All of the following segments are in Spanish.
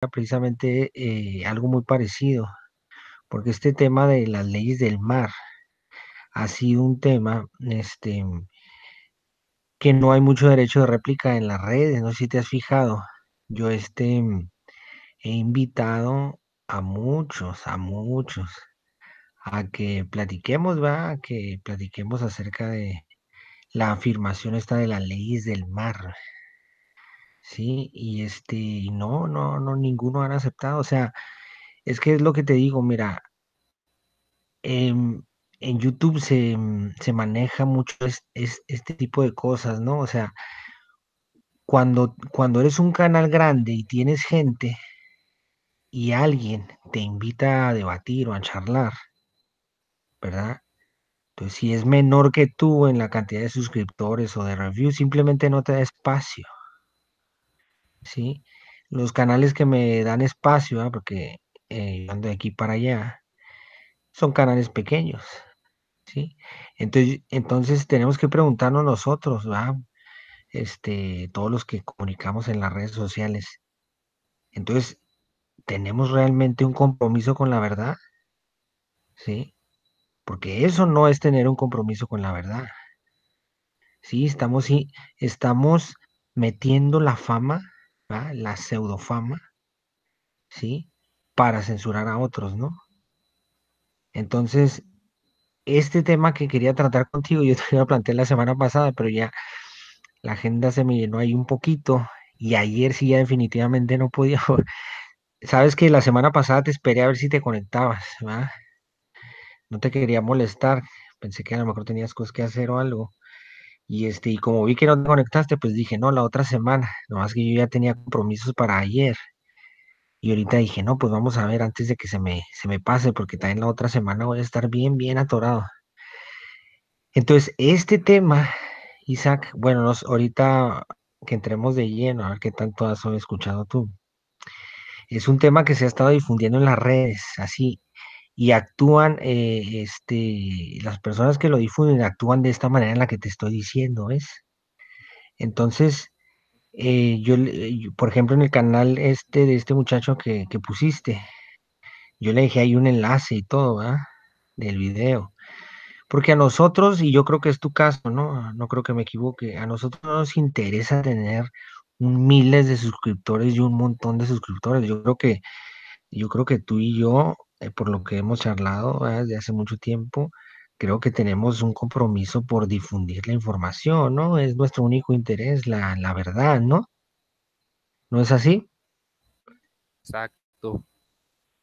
precisamente algo muy parecido, porque este tema de las leyes del mar ha sido un tema que no hay mucho derecho de réplica en las redes, no sé si te has fijado. Yo he invitado a muchos, a que platiquemos, ¿va? A que platiquemos acerca de la afirmación esta de las leyes del mar, ¿sí? Y no, ninguno han aceptado, o sea, es que es lo que te digo, mira, em, en YouTube se maneja mucho este tipo de cosas, ¿no? O sea, cuando eres un canal grande y tienes gente y alguien te invita a debatir o a charlar, ¿verdad? Entonces, si es menor que tú en la cantidad de suscriptores o de reviews, simplemente no te da espacio, ¿sí? Los canales que me dan espacio, ¿ah? Porque yo ando de aquí para allá, son canales pequeños, ¿sí? Entonces tenemos que preguntarnos nosotros, ¿va? Todos los que comunicamos en las redes sociales. Entonces, ¿tenemos realmente un compromiso con la verdad? ¿Sí? Porque eso no es tener un compromiso con la verdad. Sí, estamos metiendo la fama, ¿va? La pseudofama, ¿sí? Para censurar a otros, ¿no? Entonces, este tema que quería tratar contigo, yo te lo planteé la semana pasada, pero ya la agenda se me llenó ahí un poquito y ayer sí ya definitivamente no podía. Sabes que la semana pasada te esperé a ver si te conectabas, ¿va? No te quería molestar, pensé que a lo mejor tenías cosas que hacer o algo. Y como vi que no te conectaste, pues dije, no, la otra semana, nomás que yo ya tenía compromisos para ayer. Y ahorita dije, no, pues vamos a ver antes de que se me pase, porque también la otra semana voy a estar bien, bien atorado. Entonces, este tema, Isaac, bueno, ahorita que entremos de lleno, a ver qué tanto has escuchado tú. Es un tema que se ha estado difundiendo en las redes, así, y actúan, las personas que lo difunden actúan de esta manera en la que te estoy diciendo, ¿ves? Entonces, por ejemplo, en el canal de este muchacho que pusiste, yo le dejé ahí un enlace y todo, ¿verdad? Del video. Porque a nosotros, y yo creo que es tu caso, ¿no? No creo que me equivoque, a nosotros no nos interesa tener miles de suscriptores y un montón de suscriptores. Yo creo que tú y yo, por lo que hemos charlado, ¿verdad? Desde hace mucho tiempo, creo que tenemos un compromiso por difundir la información, ¿no? Es nuestro único interés, la verdad, ¿no? ¿No es así? Exacto.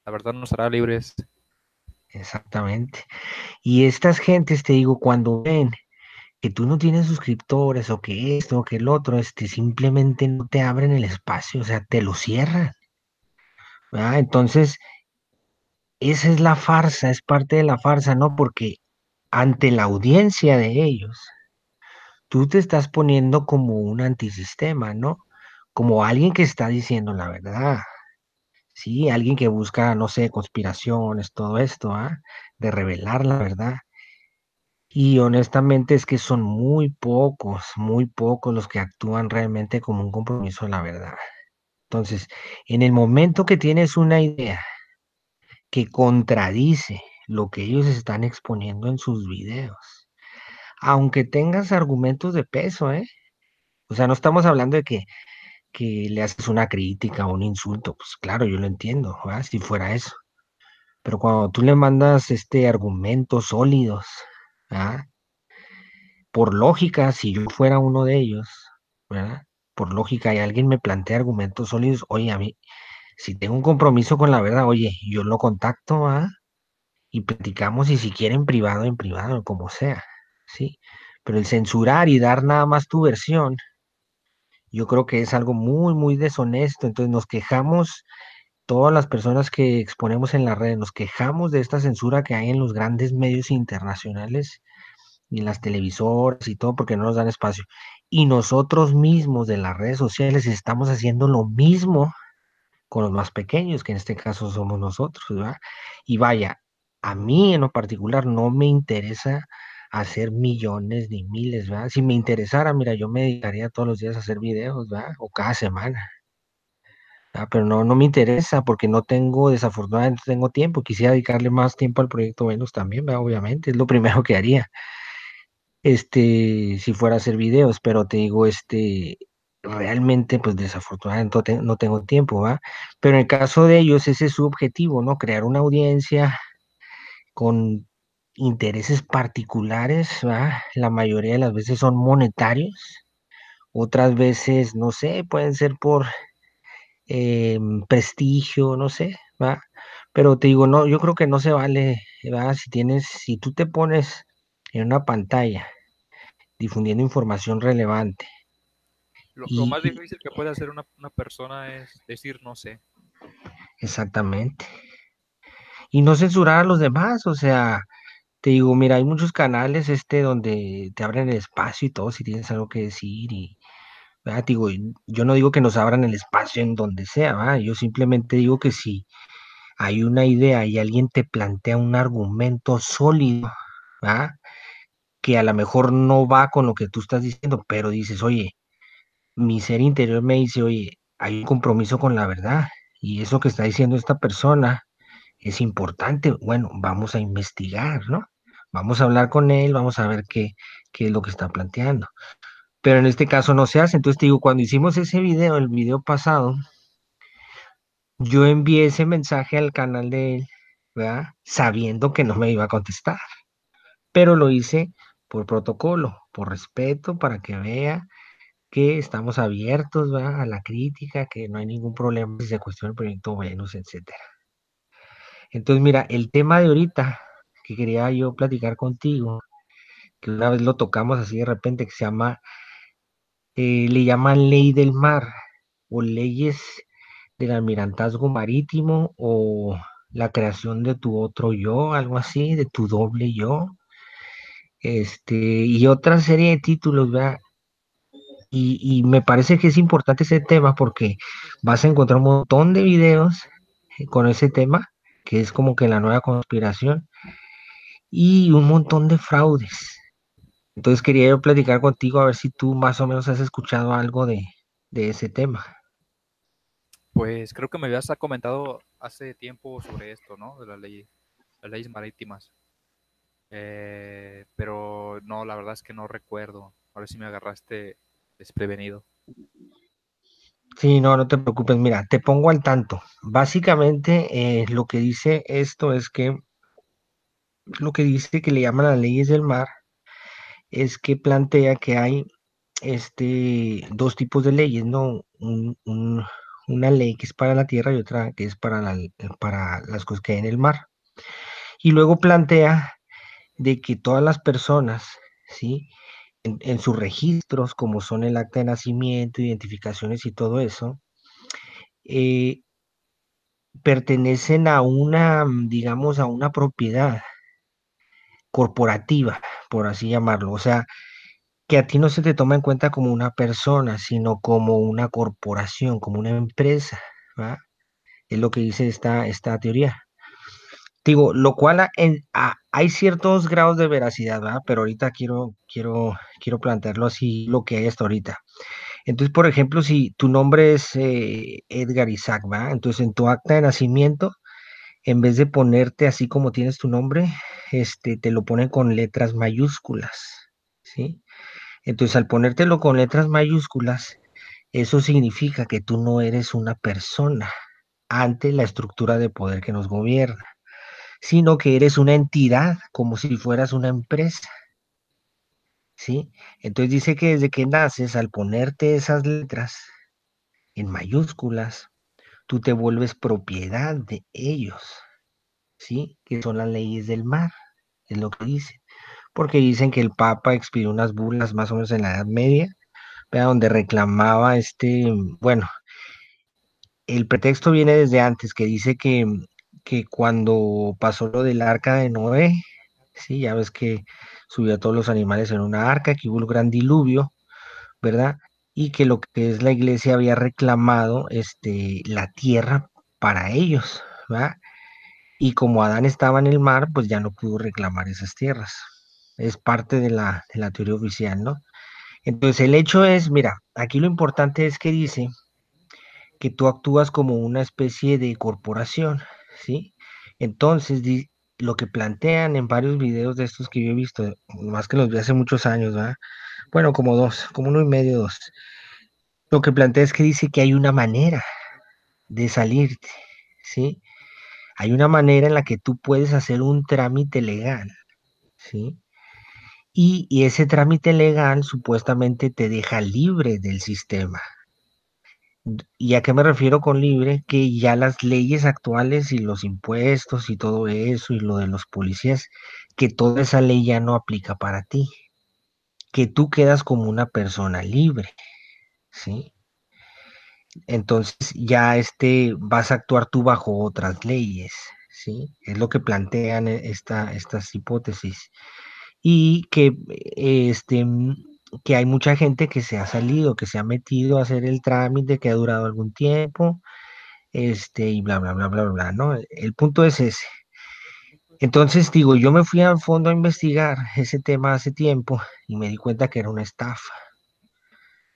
La verdad nos hará libres. Exactamente. Y estas gentes, te digo, cuando ven que tú no tienes suscriptores o que esto o que el otro, simplemente no te abren el espacio, o sea, te lo cierran, ¿verdad? Entonces, esa es la farsa, es parte de la farsa, ¿no? Porque ante la audiencia de ellos, tú te estás poniendo como un antisistema, ¿no? Como alguien que está diciendo la verdad, ¿sí? Alguien que busca, no sé, conspiraciones, todo esto, ¿ah? De revelar la verdad. Y honestamente es que son muy pocos los que actúan realmente como un compromiso de la verdad. Entonces, en el momento que tienes una idea que contradice lo que ellos están exponiendo en sus videos, aunque tengas argumentos de peso, ¿eh? O sea, no estamos hablando de que le haces una crítica o un insulto, pues claro, yo lo entiendo, ¿verdad? Si fuera eso. Pero cuando tú le mandas argumentos sólidos, ¿verdad? Por lógica, si yo fuera uno de ellos, ¿verdad? Por lógica, y alguien me plantea argumentos sólidos, oye, a mí, si tengo un compromiso con la verdad, oye, yo lo contacto, ¿ah? Y platicamos, y si quiere en privado, como sea, ¿sí? Pero el censurar y dar nada más tu versión, yo creo que es algo muy, muy deshonesto. Entonces nos quejamos, todas las personas que exponemos en la red, nos quejamos de esta censura que hay en los grandes medios internacionales y en las televisoras y todo porque no nos dan espacio. Y nosotros mismos de las redes sociales estamos haciendo lo mismo con los más pequeños, que en este caso somos nosotros, ¿verdad? Y vaya, a mí en lo particular no me interesa hacer millones ni miles, ¿verdad? Si me interesara, mira, yo me dedicaría todos los días a hacer videos, ¿verdad? O cada semana, Pero no, no me interesa porque no tengo, desafortunadamente no tengo tiempo. Quisiera dedicarle más tiempo al proyecto Venus también, ¿verdad? Obviamente, es lo primero que haría, si fuera a hacer videos, pero te digo, realmente, pues desafortunadamente no tengo tiempo, ¿va? Pero en el caso de ellos, ese es su objetivo, ¿no? Crear una audiencia con intereses particulares, ¿va? La mayoría de las veces son monetarios, otras veces, no sé, pueden ser por prestigio, no sé, ¿va? Pero te digo, no, yo creo que no se vale, ¿va? Si tú te pones en una pantalla difundiendo información relevante Lo y, más y- difícil que puede hacer una persona es decir no sé. exactamente, y no censurar a los demás, o sea, te digo, mira, hay muchos canales donde te abren el espacio y todo si tienes algo que decir y, ¿verdad? Te digo, yo no digo que nos abran el espacio en donde sea, ¿va? Yo simplemente digo que si hay una idea y alguien te plantea un argumento sólido, ¿va? Que a lo mejor no va con lo que tú estás diciendo, pero dices, oye, mi ser interior me dice, oye, hay un compromiso con la verdad y eso que está diciendo esta persona es importante. Bueno, vamos a investigar, ¿no? Vamos a hablar con él, vamos a ver qué es lo que está planteando. Pero en este caso no se hace. Entonces te digo, cuando hicimos ese video, el video pasado, yo envié ese mensaje al canal de él, ¿verdad? Sabiendo que no me iba a contestar, pero lo hice por protocolo, por respeto, para que vea que estamos abiertos, ¿verdad? A la crítica, que no hay ningún problema si se cuestiona el proyecto Venus, etcétera. Entonces, mira, el tema de ahorita que quería yo platicar contigo, que una vez lo tocamos así de repente, que se llama, le llaman ley del mar o leyes del almirantazgo marítimo o la creación de tu otro yo, algo así, de tu doble yo, y otra serie de títulos, ¿verdad? Y me parece que es importante ese tema porque vas a encontrar un montón de videos con ese tema, que es como que la nueva conspiración, y un montón de fraudes. Entonces quería yo platicar contigo a ver si tú más o menos has escuchado algo de ese tema. Pues creo que me habías comentado hace tiempo sobre esto, ¿no? De las leyes marítimas. Pero no, la verdad es que no recuerdo. Ahora sí me agarraste desprevenido. Sí, no, no te preocupes, mira, te pongo al tanto. Básicamente, lo que dice esto es que lo que dice que le llaman las leyes del mar es que plantea que hay dos tipos de leyes, ¿no? Una ley que es para la tierra y otra que es para las cosas que hay en el mar. Y luego plantea de que todas las personas, ¿sí? En sus registros, como son el acta de nacimiento, identificaciones y todo eso, eh, pertenecen a digamos, a una propiedad corporativa, por así llamarlo. O sea, que a ti no se te toma en cuenta como una persona, sino como una corporación, como una empresa, ¿va? Es lo que dice esta teoría. Digo, lo cual hay ciertos grados de veracidad, ¿va? Pero ahorita quiero plantearlo así, lo que hay hasta ahorita. Entonces, por ejemplo, si tu nombre es Edgar Isaac, ¿va? Entonces, en tu acta de nacimiento, en vez de ponerte así como tienes tu nombre, te lo ponen con letras mayúsculas, ¿sí? Entonces, al ponértelo con letras mayúsculas, eso significa que tú no eres una persona ante la estructura de poder que nos gobierna, sino que eres una entidad, como si fueras una empresa, ¿sí? Entonces dice que desde que naces, al ponerte esas letras en mayúsculas, tú te vuelves propiedad de ellos, ¿sí? Que son las leyes del mar, es lo que dicen. Porque dicen que el Papa expidió unas bulas más o menos en la Edad Media, ¿verdad? Donde reclamaba bueno, el pretexto viene desde antes, que dice que cuando pasó lo del arca de Noé, sí, ya ves que subió a todos los animales en una arca, que hubo un gran diluvio, ¿verdad? Y que lo que es la iglesia había reclamado la tierra para ellos, ¿verdad? Y como Adán estaba en el mar, pues ya no pudo reclamar esas tierras. Es parte de la teoría oficial, ¿no? Entonces el hecho es, mira, aquí lo importante es que dice que tú actúas como una especie de corporación, ¿sí? Entonces, lo que plantean en varios videos de estos que yo he visto, más que los vi hace muchos años, ¿verdad? Bueno, como dos, como uno y medio, dos. Lo que plantea es que dice que hay una manera de salirte, ¿sí? Hay una manera en la que tú puedes hacer un trámite legal, ¿sí? Y ese trámite legal supuestamente te deja libre del sistema. ¿Y a qué me refiero con libre? Que ya las leyes actuales y los impuestos y todo eso y lo de los policías, que toda esa ley ya no aplica para ti, que tú quedas como una persona libre, ¿sí? Entonces ya vas a actuar tú bajo otras leyes, ¿sí? Es lo que plantean estas hipótesis. Y que hay mucha gente que se ha salido, que se ha metido a hacer el trámite, que ha durado algún tiempo, y bla, bla, bla, bla, bla, ¿no? El punto es ese. Entonces, digo, yo me fui al fondo a investigar ese tema hace tiempo y me di cuenta que era una estafa,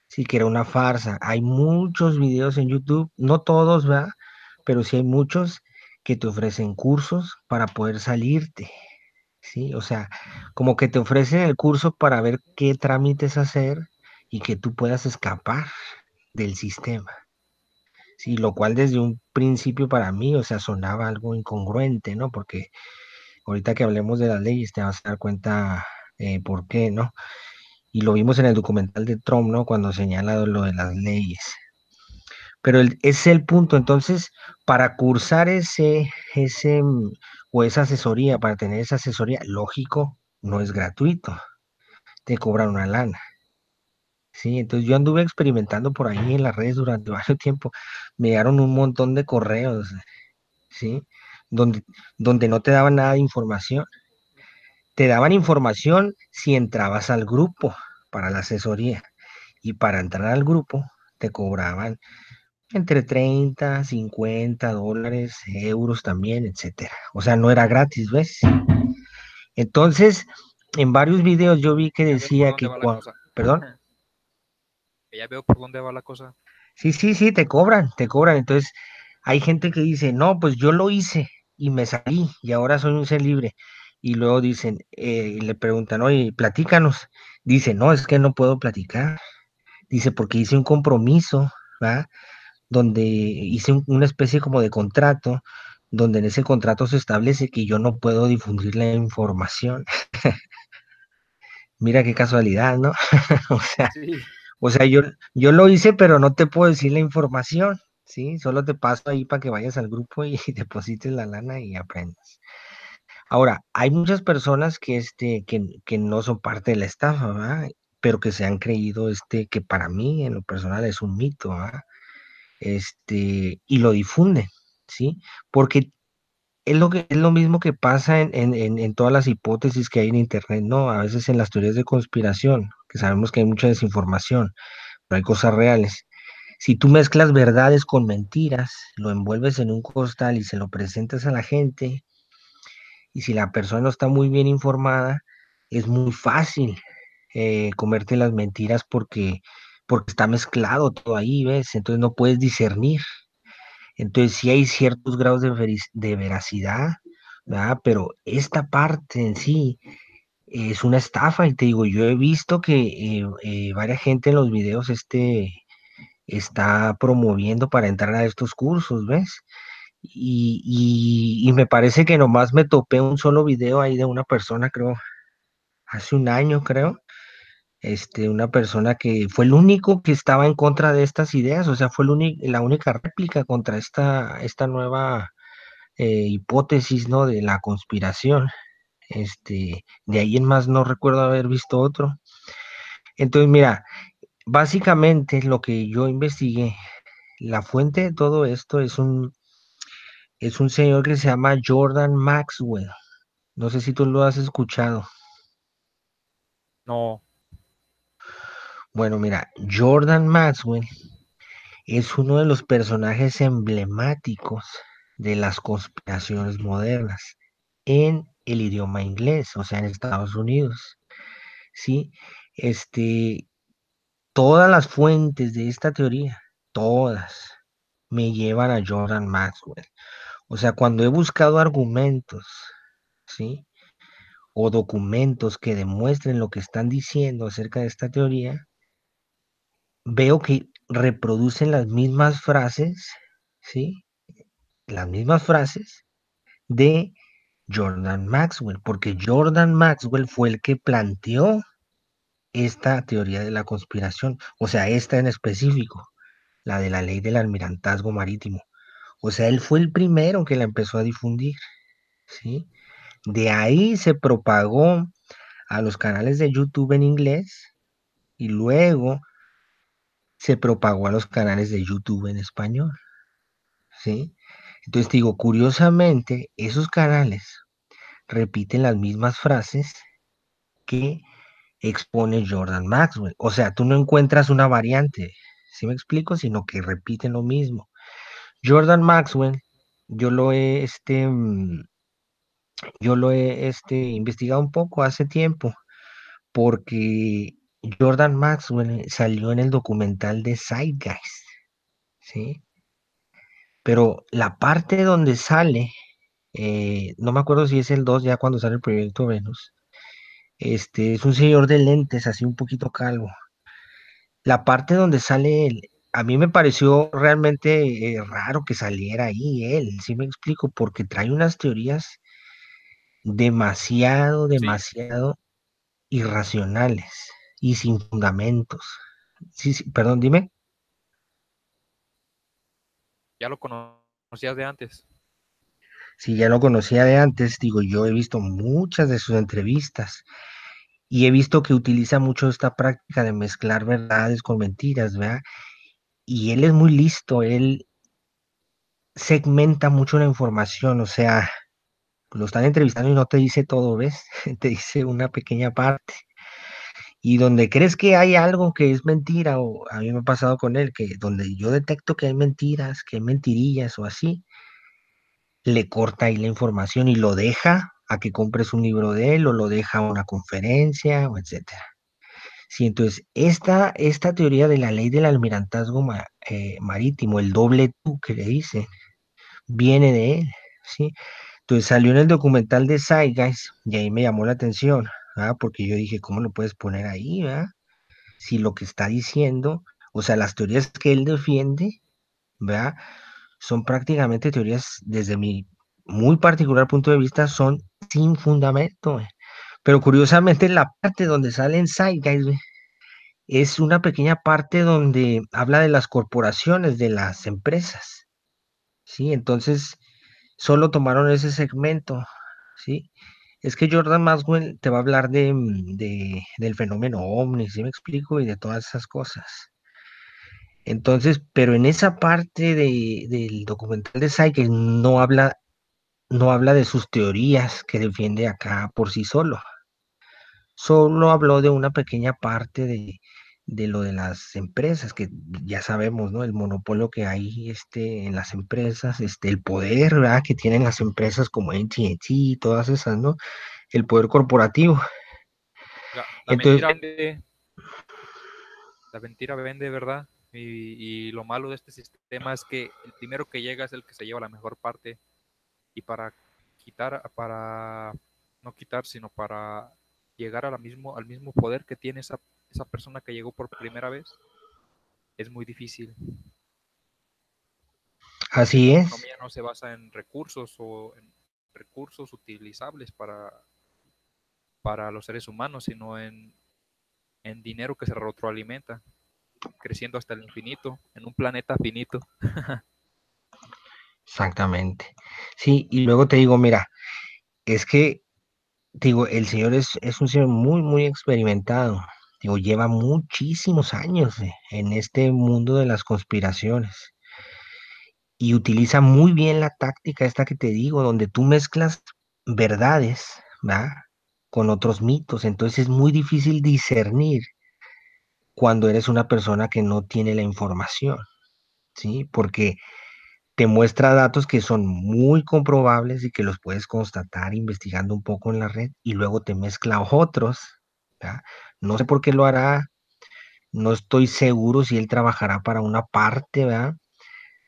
sí, que era una farsa. Hay muchos videos en YouTube, no todos, ¿verdad? Pero sí hay muchos que te ofrecen cursos para poder salirte, ¿sí? O sea, como que te ofrecen el curso para ver qué trámites hacer y que tú puedas escapar del sistema. Sí, lo cual desde un principio para mí, o sea, sonaba algo incongruente, ¿no? Porque ahorita que hablemos de las leyes te vas a dar cuenta por qué, ¿no? Y lo vimos en el documental de Trump, ¿no? Cuando señala lo de las leyes. Pero ese es el punto. Entonces, para cursar o esa asesoría, para tener esa asesoría, lógico, no es gratuito, te cobran una lana. Sí, entonces yo anduve experimentando por ahí en las redes durante varios tiempo. Me llegaron un montón de correos, ¿sí? Donde, donde no te daban nada de información. Te daban información si entrabas al grupo para la asesoría. Y para entrar al grupo te cobraban entre 30, $50, euros también, etcétera. O sea, no era gratis, ¿ves? Entonces, en varios videos yo vi que Ya veo por decía dónde que va la cosa. perdón, Que ya veo por dónde va la cosa. sí, sí, sí, te cobran, te cobran. Entonces, hay gente que dice, no, pues yo lo hice y me salí y ahora soy un ser libre. Y luego dicen, le preguntan, oye, platícanos. Dice, no, es que no puedo platicar. Dice, porque hice un compromiso, ¿va? Donde hice una especie como de contrato, donde en ese contrato se establece que yo no puedo difundir la información. Mira qué casualidad, ¿no? O sea, Sí, yo lo hice, pero no te puedo decir la información, ¿sí? Solo te paso ahí para que vayas al grupo y deposites la lana y aprendas. Ahora, hay muchas personas que no son parte de la estafa, ¿verdad? Pero que se han creído que para mí, en lo personal, es un mito, ¿verdad? Y lo difunden, ¿sí? Porque es lo mismo que pasa en todas las hipótesis que hay en Internet, ¿no? A veces en las teorías de conspiración, que sabemos que hay mucha desinformación, pero hay cosas reales. Si tú mezclas verdades con mentiras, lo envuelves en un costal y se lo presentas a la gente, y si la persona no está muy bien informada, es muy fácil comerte las mentiras porque está mezclado todo ahí, ¿ves? Entonces no puedes discernir. Entonces sí hay ciertos grados de veracidad, ¿verdad? Pero esta parte en sí es una estafa y te digo, yo he visto que varias gente en los videos está promoviendo para entrar a estos cursos, ¿ves? Y me parece que nomás me topé un solo video ahí de una persona, creo, hace un año, creo, una persona que fue el único que estaba en contra de estas ideas, o sea, fue la única réplica contra esta nueva hipótesis, ¿no? De la conspiración. De ahí en más no recuerdo haber visto otro. Entonces, mira, básicamente lo que yo investigué, la fuente de todo esto es un señor que se llama Jordan Maxwell. No sé si tú lo has escuchado. no, Bueno, mira, Jordan Maxwell es uno de los personajes emblemáticos de las conspiraciones modernas en el idioma inglés, o sea, en Estados Unidos. ¿Sí? Este, todas las fuentes de esta teoría, todas. me llevan a Jordan Maxwell. O sea, cuando he buscado argumentos, ¿sí? O documentos que demuestren lo que están diciendo acerca de esta teoría, veo que reproducen las mismas frases, ¿sí? Las mismas frases de Jordan Maxwell, porque Jordan Maxwell fue el que planteó esta teoría de la conspiración, o sea, esta en específico, la de la ley del almirantazgo marítimo. O sea, él fue el primero que la empezó a difundir, ¿sí? De ahí se propagó a los canales de YouTube en inglés y luego se propagó a los canales de YouTube en español, ¿sí? Entonces digo, curiosamente, esos canales repiten las mismas frases que expone Jordan Maxwell. O sea, tú no encuentras una variante, ¿sí me explico? Sino que repiten lo mismo. Jordan Maxwell, yo lo he, investigado un poco hace tiempo, porque Jordan Maxwell salió en el documental de Zeitgeist, ¿sí? Pero la parte donde sale, no me acuerdo si es el 2 ya cuando sale el proyecto Venus, es un señor de lentes, así un poquito calvo. La parte donde sale él, a mí me pareció realmente raro que saliera ahí él, ¿sí me explico? Porque trae unas teorías demasiado, Sí, demasiado irracionales y sin fundamentos. Sí, sí, perdón, dime. ya lo conocías de antes. Si ya lo conocía de antes, digo, yo he visto muchas de sus entrevistas y he visto que utiliza mucho esta práctica de mezclar verdades con mentiras, ¿verdad? Y él es muy listo, él segmenta mucho la información, o sea, lo están entrevistando y no te dice todo, ¿ves? Te dice una pequeña parte. Y donde crees que hay algo que es mentira, o a mí me ha pasado con él, que donde yo detecto que hay mentiras, que hay mentirillas o así, le corta ahí la información y lo deja a que compres un libro de él o lo deja a una conferencia o etcétera. Sí, entonces esta teoría de la ley del almirantazgo marítimo, el doble tú que le dice, viene de él, ¿sí? Entonces salió en el documental de Zeitgeist y ahí me llamó la atención, ¿ah? Porque yo dije, ¿cómo lo puedes poner ahí, ¿verdad? Si lo que está diciendo, o sea, las teorías que él defiende, ¿verdad? Son prácticamente teorías, desde mi muy particular punto de vista, son sin fundamento. Pero curiosamente, la parte donde sale en Zeitgeist, es una pequeña parte donde habla de las corporaciones, de las empresas, ¿sí? Entonces, solo tomaron ese segmento, ¿sí? Es que Jordan Maxwell te va a hablar del fenómeno ovni, ¿sí me explico? Y de todas esas cosas. Entonces, pero en esa parte del documental de Psyche no habla de sus teorías que defiende acá por sí solo. Solo habló de una pequeña parte de lo de las empresas, que ya sabemos, ¿no? El monopolio que hay en las empresas, el poder, ¿verdad? Que tienen las empresas como AT&T y todas esas, ¿no? El poder corporativo. La Entonces, mentira vende, ¿verdad? Y lo malo de este sistema es que el primero que llega es el que se lleva la mejor parte. Y para no quitar, sino para llegar al mismo poder que tiene esa persona que llegó por primera vez, es muy difícil. así La es, economía no se basa en recursos o en recursos utilizables para los seres humanos, sino en dinero que se retroalimenta, creciendo hasta el infinito, en un planeta finito. exactamente. Sí, y luego te digo, mira, es que digo, el señor es un señor muy, muy experimentado. Digo, lleva muchísimos años en este mundo de las conspiraciones y utiliza muy bien la táctica esta que te digo, donde tú mezclas verdades, ¿verdad? Con otros mitos. Entonces es muy difícil discernir cuando eres una persona que no tiene la información, ¿sí? Porque te muestra datos que son muy comprobables y que los puedes constatar investigando un poco en la red y luego te mezcla otros, ¿verdad? No sé por qué lo hará, no estoy seguro si él trabajará para una parte, ¿verdad?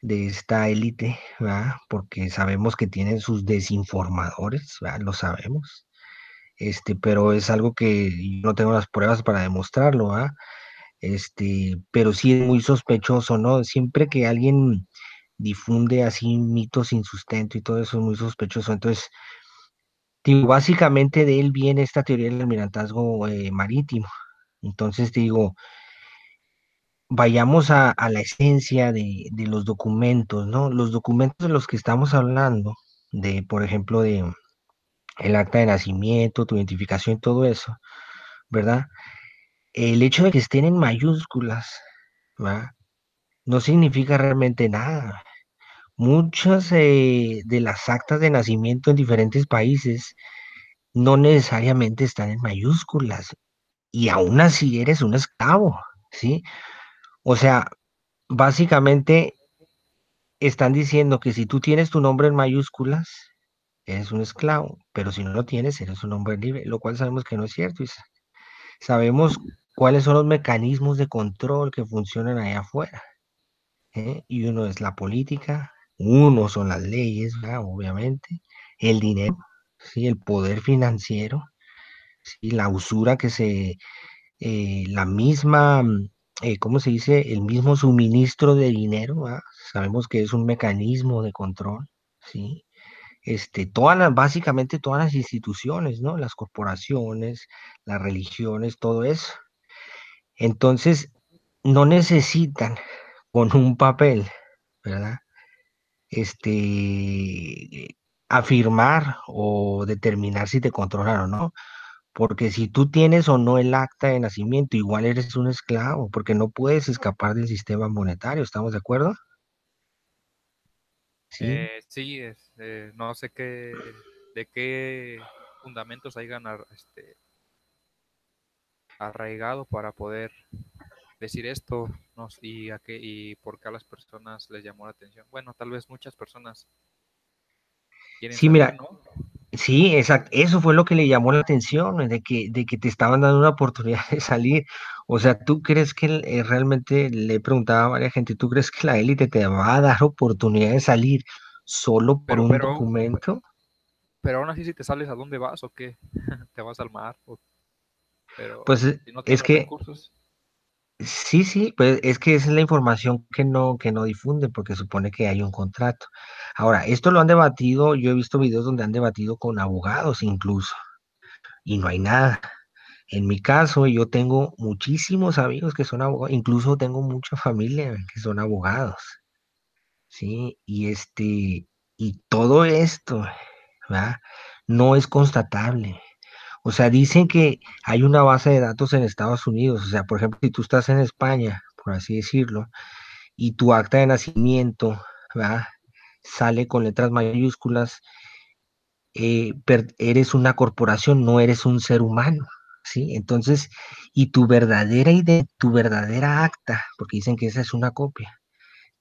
de esta élite, ¿verdad? Porque sabemos que tienen sus desinformadores, ¿verdad? Lo sabemos. Pero es algo que yo no tengo las pruebas para demostrarlo, ¿verdad? Pero sí es muy sospechoso, ¿no? Siempre que alguien difunde así mitos sin sustento y todo eso es muy sospechoso. Entonces, digo, básicamente de él viene esta teoría del almirantazgo marítimo. Entonces, digo, vayamos a la esencia de los documentos, ¿no? Los documentos de los que estamos hablando, de, por ejemplo, de el acta de nacimiento, tu identificación, todo eso, ¿verdad? El hecho de que estén en mayúsculas, ¿verdad? No significa realmente nada. Muchas de las actas de nacimiento en diferentes países no necesariamente están en mayúsculas y aún así eres un esclavo, ¿sí? O sea, básicamente están diciendo que si tú tienes tu nombre en mayúsculas, eres un esclavo, pero si no lo tienes, eres un hombre libre, lo cual sabemos que no es cierto. Sabemos cuáles son los mecanismos de control que funcionan allá afuera, ¿eh? Y uno es la política, uno son las leyes, ¿verdad? Obviamente, el dinero, ¿sí? El poder financiero, ¿sí? La usura la misma, ¿cómo se dice? El mismo suministro de dinero, ¿verdad? Sabemos que es un mecanismo de control, ¿sí? Básicamente todas las instituciones, ¿no? Las corporaciones, las religiones, todo eso. Entonces, no necesitan con un papel, ¿verdad? Afirmar o determinar si te controlan o no. Porque si tú tienes o no el acta de nacimiento, igual eres un esclavo, porque no puedes escapar del sistema monetario, ¿estamos de acuerdo? Sí. Sí, no sé de qué fundamentos hayan arraigado para poder decir esto, no, sé, y por qué a las personas les llamó la atención. Bueno, tal vez muchas personas quieren Sí, salir, mira, ¿no? sí, exacto. Eso fue lo que le llamó la atención, de que te estaban dando una oportunidad de salir. O sea, ¿tú crees que realmente le preguntaba a varias gente, ¿tú crees que la élite te va a dar oportunidad de salir solo por Pero, un pero, documento? pero aún así, si te sales, ¿a dónde vas o qué? ¿Te vas al mar? Pero Pues si no es tienes que recursos. sí, sí, pues es que esa es la información que no difunden porque supone que hay un contrato. Ahora, esto lo han debatido, yo he visto videos donde han debatido con abogados incluso, y no hay nada. En mi caso, yo tengo muchísimos amigos que son abogados, incluso tengo mucha familia que son abogados, ¿sí? Y todo esto, ¿verdad? No es constatable. O sea, dicen que hay una base de datos en Estados Unidos. O sea, por ejemplo, si tú estás en España, por así decirlo, y tu acta de nacimiento, ¿verdad? Sale con letras mayúsculas, eres una corporación, no eres un ser humano, ¿sí? Entonces, y tu verdadera acta, porque dicen que esa es una copia,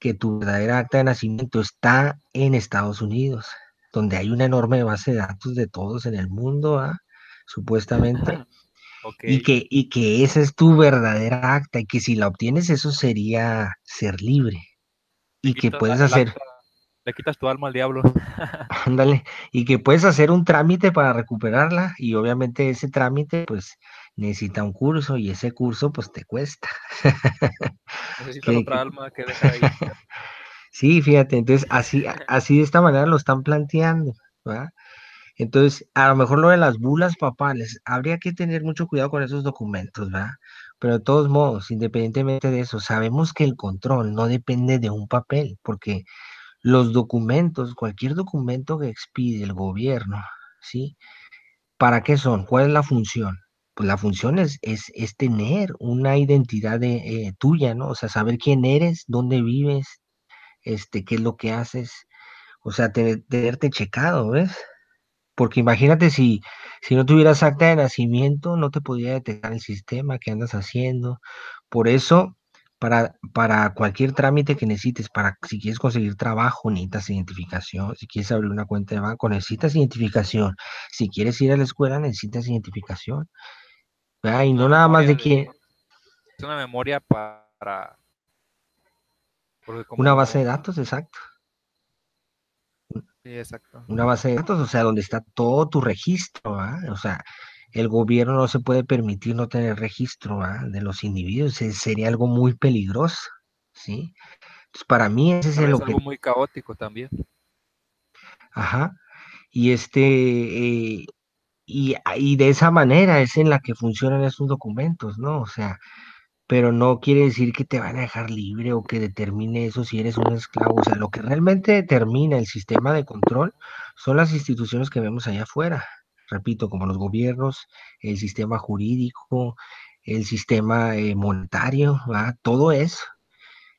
que tu verdadera acta de nacimiento está en Estados Unidos, donde hay una enorme base de datos de todos en el mundo, ¿ah? Supuestamente, Ok. y que esa es tu verdadera acta, y que si la obtienes, eso sería ser libre, Le y que quitas puedes el hacer, acta, le quitas tu alma al diablo. ándale, y que puedes hacer un trámite para recuperarla, y obviamente ese trámite, pues, necesita un curso, y ese curso, pues, te cuesta. Necesitas Que, otra alma que dejar ahí. sí, fíjate, entonces así de esta manera lo están planteando, ¿verdad? Entonces, a lo mejor lo de las bulas papales, habría que tener mucho cuidado con esos documentos, ¿verdad? Pero de todos modos, independientemente de eso, sabemos que el control no depende de un papel, porque los documentos, cualquier documento que expide el gobierno, ¿sí? ¿Para qué son? ¿Cuál es la función? Pues la función es tener una identidad tuya, ¿no? O sea, saber quién eres, dónde vives, qué es lo que haces, o sea, tenerte checado, ¿ves? Porque imagínate si no tuvieras acta de nacimiento, no te podría detectar el sistema que andas haciendo. Por eso, para cualquier trámite que necesites, para si quieres conseguir trabajo, necesitas identificación. Si quieres abrir una cuenta de banco, necesitas identificación. Si quieres ir a la escuela, necesitas identificación. ¿Verdad? Y Es una no nada más memoria de quién. es una memoria para Porque Una base de como, datos, exacto. sí, exacto. Una base de datos, o sea, donde está todo tu registro, ¿va? O sea, el gobierno no se puede permitir no tener registro, ¿va? De los individuos, sería algo muy peligroso, ¿sí? Entonces, para mí ese es Tal el vez algo objetivo, muy caótico también. ajá, y y de esa manera es en la que funcionan estos documentos, ¿no? O sea, pero no quiere decir que te van a dejar libre o que determine eso si eres un esclavo. O sea, lo que realmente determina el sistema de control son las instituciones que vemos allá afuera. Repito, como los gobiernos, el sistema jurídico, el sistema monetario, ¿va? Todo eso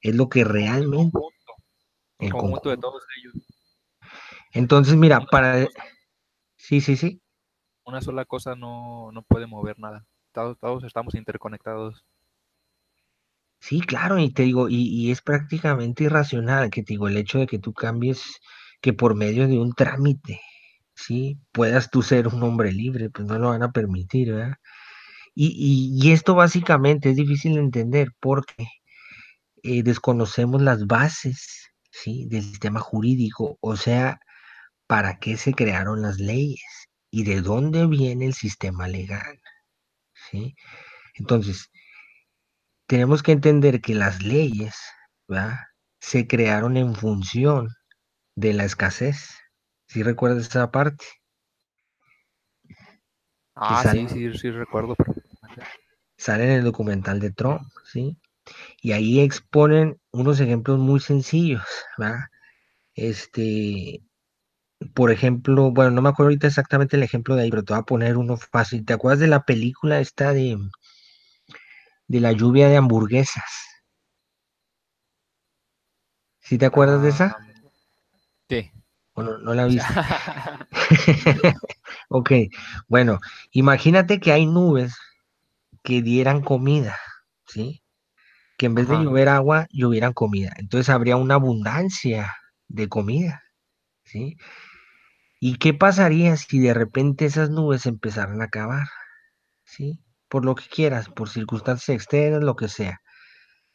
es lo que El realmente conjunto, el el conjunto de conjunto. todos ellos. Entonces, mira, Una sola para... cosa, Sí, sí, sí. una sola cosa no puede mover nada. Todos estamos interconectados. Sí, claro, y te digo, y es prácticamente irracional que te digo, el hecho de que tú cambies, que por medio de un trámite, sí, puedas tú ser un hombre libre, pues no lo van a permitir, ¿verdad? Y esto básicamente es difícil de entender porque desconocemos las bases, ¿sí? Del sistema jurídico, o sea, para qué se crearon las leyes y de dónde viene el sistema legal, ¿sí? Entonces, tenemos que entender que las leyes, ¿verdad? Se crearon en función de la escasez. ¿Sí recuerdas esa parte? Que Ah, sí, sí, sí, recuerdo perfectamente. sale en el documental de Trump, ¿sí? Y ahí exponen unos ejemplos muy sencillos, ¿verdad? Este, por ejemplo, bueno, no me acuerdo ahorita exactamente el ejemplo de ahí, pero te voy a poner uno fácil. ¿Te acuerdas de la película esta de la lluvia de hamburguesas? ¿Sí te acuerdas de Ah, esa? sí. ¿O no, no la O viste? sea, Ok, bueno, imagínate que hay nubes que dieran comida, ¿sí? Que en vez de ajá. llover agua, llovieran comida. Entonces habría una abundancia de comida, ¿sí? ¿Y qué pasaría si de repente esas nubes empezaran a acabar, ¿sí? Por lo que quieras, por circunstancias externas, lo que sea.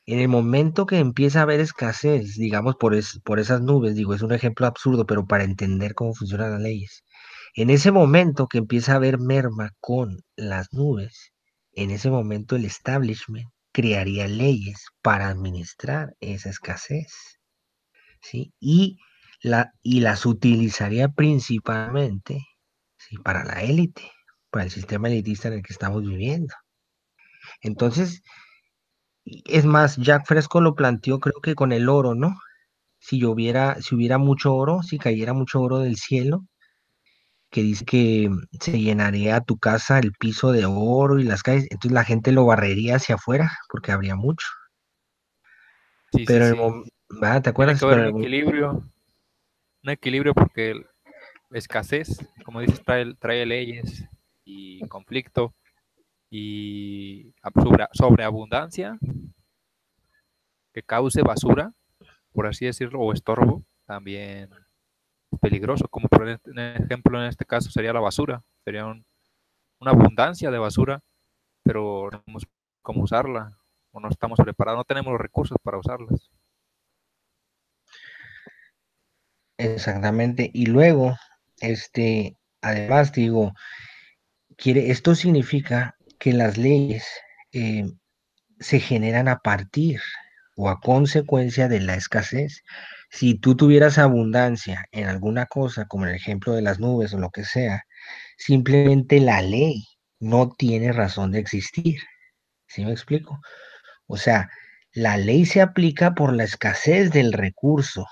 En el momento que empieza a haber escasez, digamos, por esas nubes, digo, es un ejemplo absurdo, pero para entender cómo funcionan las leyes. En ese momento que empieza a haber merma con las nubes, en ese momento el establishment crearía leyes para administrar esa escasez, ¿sí? Y las utilizaría principalmente, ¿sí? Para la élite, para el sistema elitista en el que estamos viviendo. Entonces, es más, Jack Fresco lo planteó creo que con el oro, ¿no? Si hubiera mucho oro, si cayera mucho oro del cielo, que dice que se llenaría tu casa, el piso de oro y las calles, entonces la gente lo barrería hacia afuera porque habría mucho. Sí, sí, Pero en el sí. momento, ¿te Tiene que acuerdas? haber Pero un equilibrio porque escasez, como dices, trae leyes y conflicto y sobreabundancia que cause basura, por así decirlo, o estorbo, también es peligroso, como por ejemplo en este caso sería la basura, sería una abundancia de basura, pero no sabemos cómo usarla, o no estamos preparados, no tenemos los recursos para usarlas. exactamente. Y luego, además digo, esto significa que las leyes eh, se generan a partir o a consecuencia de la escasez. Si tú tuvieras abundancia en alguna cosa, como el ejemplo de las nubes o lo que sea, simplemente la ley no tiene razón de existir. ¿Sí me explico? O sea, la ley se aplica por la escasez del recurso,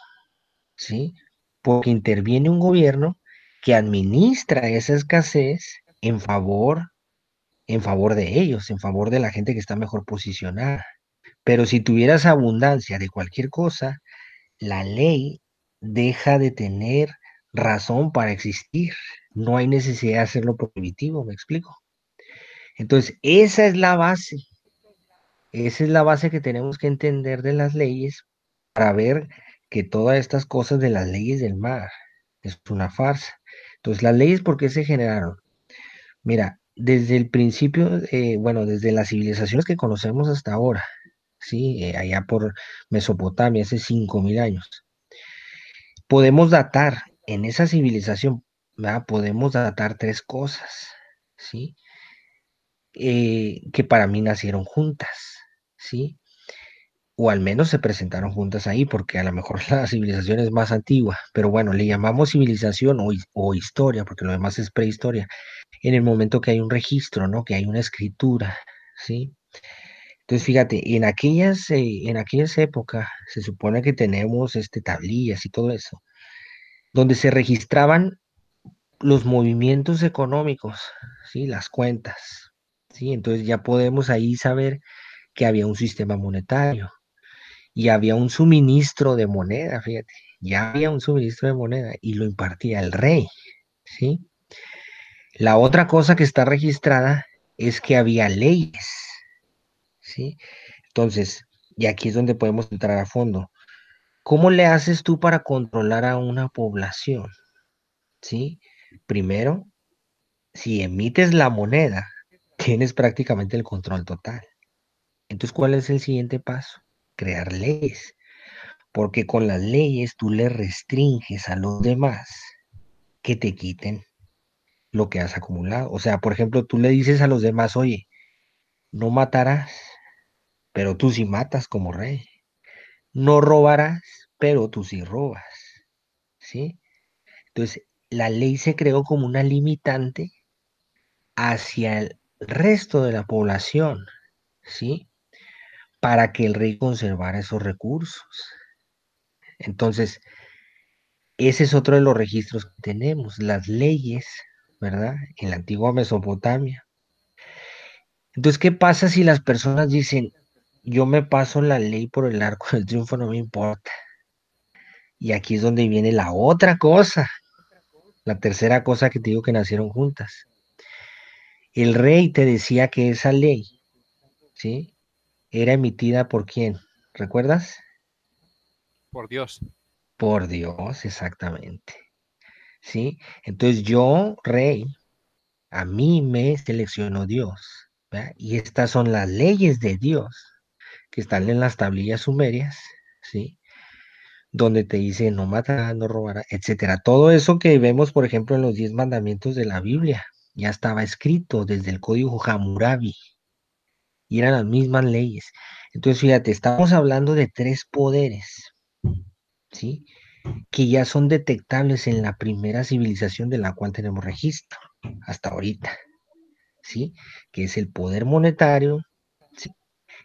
¿sí? Porque interviene un gobierno que administra esa escasez en favor de ellos, en favor de la gente que está mejor posicionada. Pero si tuvieras abundancia de cualquier cosa, la ley deja de tener razón para existir. No hay necesidad de hacerlo prohibitivo, ¿me explico? Entonces, esa es la base que tenemos que entender de las leyes para ver que todas estas cosas de las leyes del mar es una farsa. Entonces, las leyes, ¿por qué se generaron? Mira, desde el principio, bueno, desde las civilizaciones que conocemos hasta ahora, ¿sí? Allá por Mesopotamia, hace 5.000 años. Podemos datar en esa civilización, ¿verdad? Podemos datar tres cosas, ¿sí? Que para mí nacieron juntas, ¿sí? O al menos se presentaron juntas ahí, porque a lo mejor la civilización es más antigua, pero bueno, le llamamos civilización o historia, porque lo demás es prehistoria, en el momento que hay un registro, ¿no? Que hay una escritura, ¿sí? Entonces, fíjate, en aquellas épocas se supone que tenemos tablillas y todo eso, donde se registraban los movimientos económicos, ¿sí? Las cuentas, ¿sí? Entonces ya podemos ahí saber que había un sistema monetario y había un suministro de moneda, fíjate, ya había un suministro de moneda y lo impartía el rey, ¿sí? La otra cosa que está registrada es que había leyes, ¿sí? Entonces, y aquí es donde podemos entrar a fondo. ¿Cómo le haces tú para controlar a una población? ¿Sí? Primero, si emites la moneda, tienes prácticamente el control total. Entonces, ¿cuál es el siguiente paso? Crear leyes, porque con las leyes tú le restringes a los demás que te quiten lo que has acumulado. O sea, por ejemplo, tú le dices a los demás, oye, no matarás, pero tú sí matas como rey. No robarás, pero tú sí robas, ¿sí? Entonces, la ley se creó como una limitante hacia el resto de la población, ¿sí? Para que el rey conservara esos recursos. Entonces, ese es otro de los registros que tenemos, las leyes, ¿verdad? En la antigua Mesopotamia. Entonces, ¿qué pasa si las personas dicen, yo me paso la ley por el arco del triunfo, no me importa? Y aquí es donde viene la otra cosa, la tercera cosa que te digo que nacieron juntas. El rey te decía que esa ley, ¿sí? Era emitida por quién, ¿recuerdas? Por Dios. Por Dios, exactamente, ¿sí? Entonces yo, rey, a mí me seleccionó Dios, ¿verdad? Y estas son las leyes de Dios que están en las tablillas sumerias, ¿sí? Donde te dice no matarás, no robarás, etcétera. Todo eso que vemos, por ejemplo, en los 10 mandamientos de la Biblia, ya estaba escrito desde el código Hammurabi y eran las mismas leyes. Entonces, fíjate, estamos hablando de tres poderes, ¿sí? Que ya son detectables en la primera civilización de la cual tenemos registro hasta ahorita, ¿sí? Que es el poder monetario, ¿sí?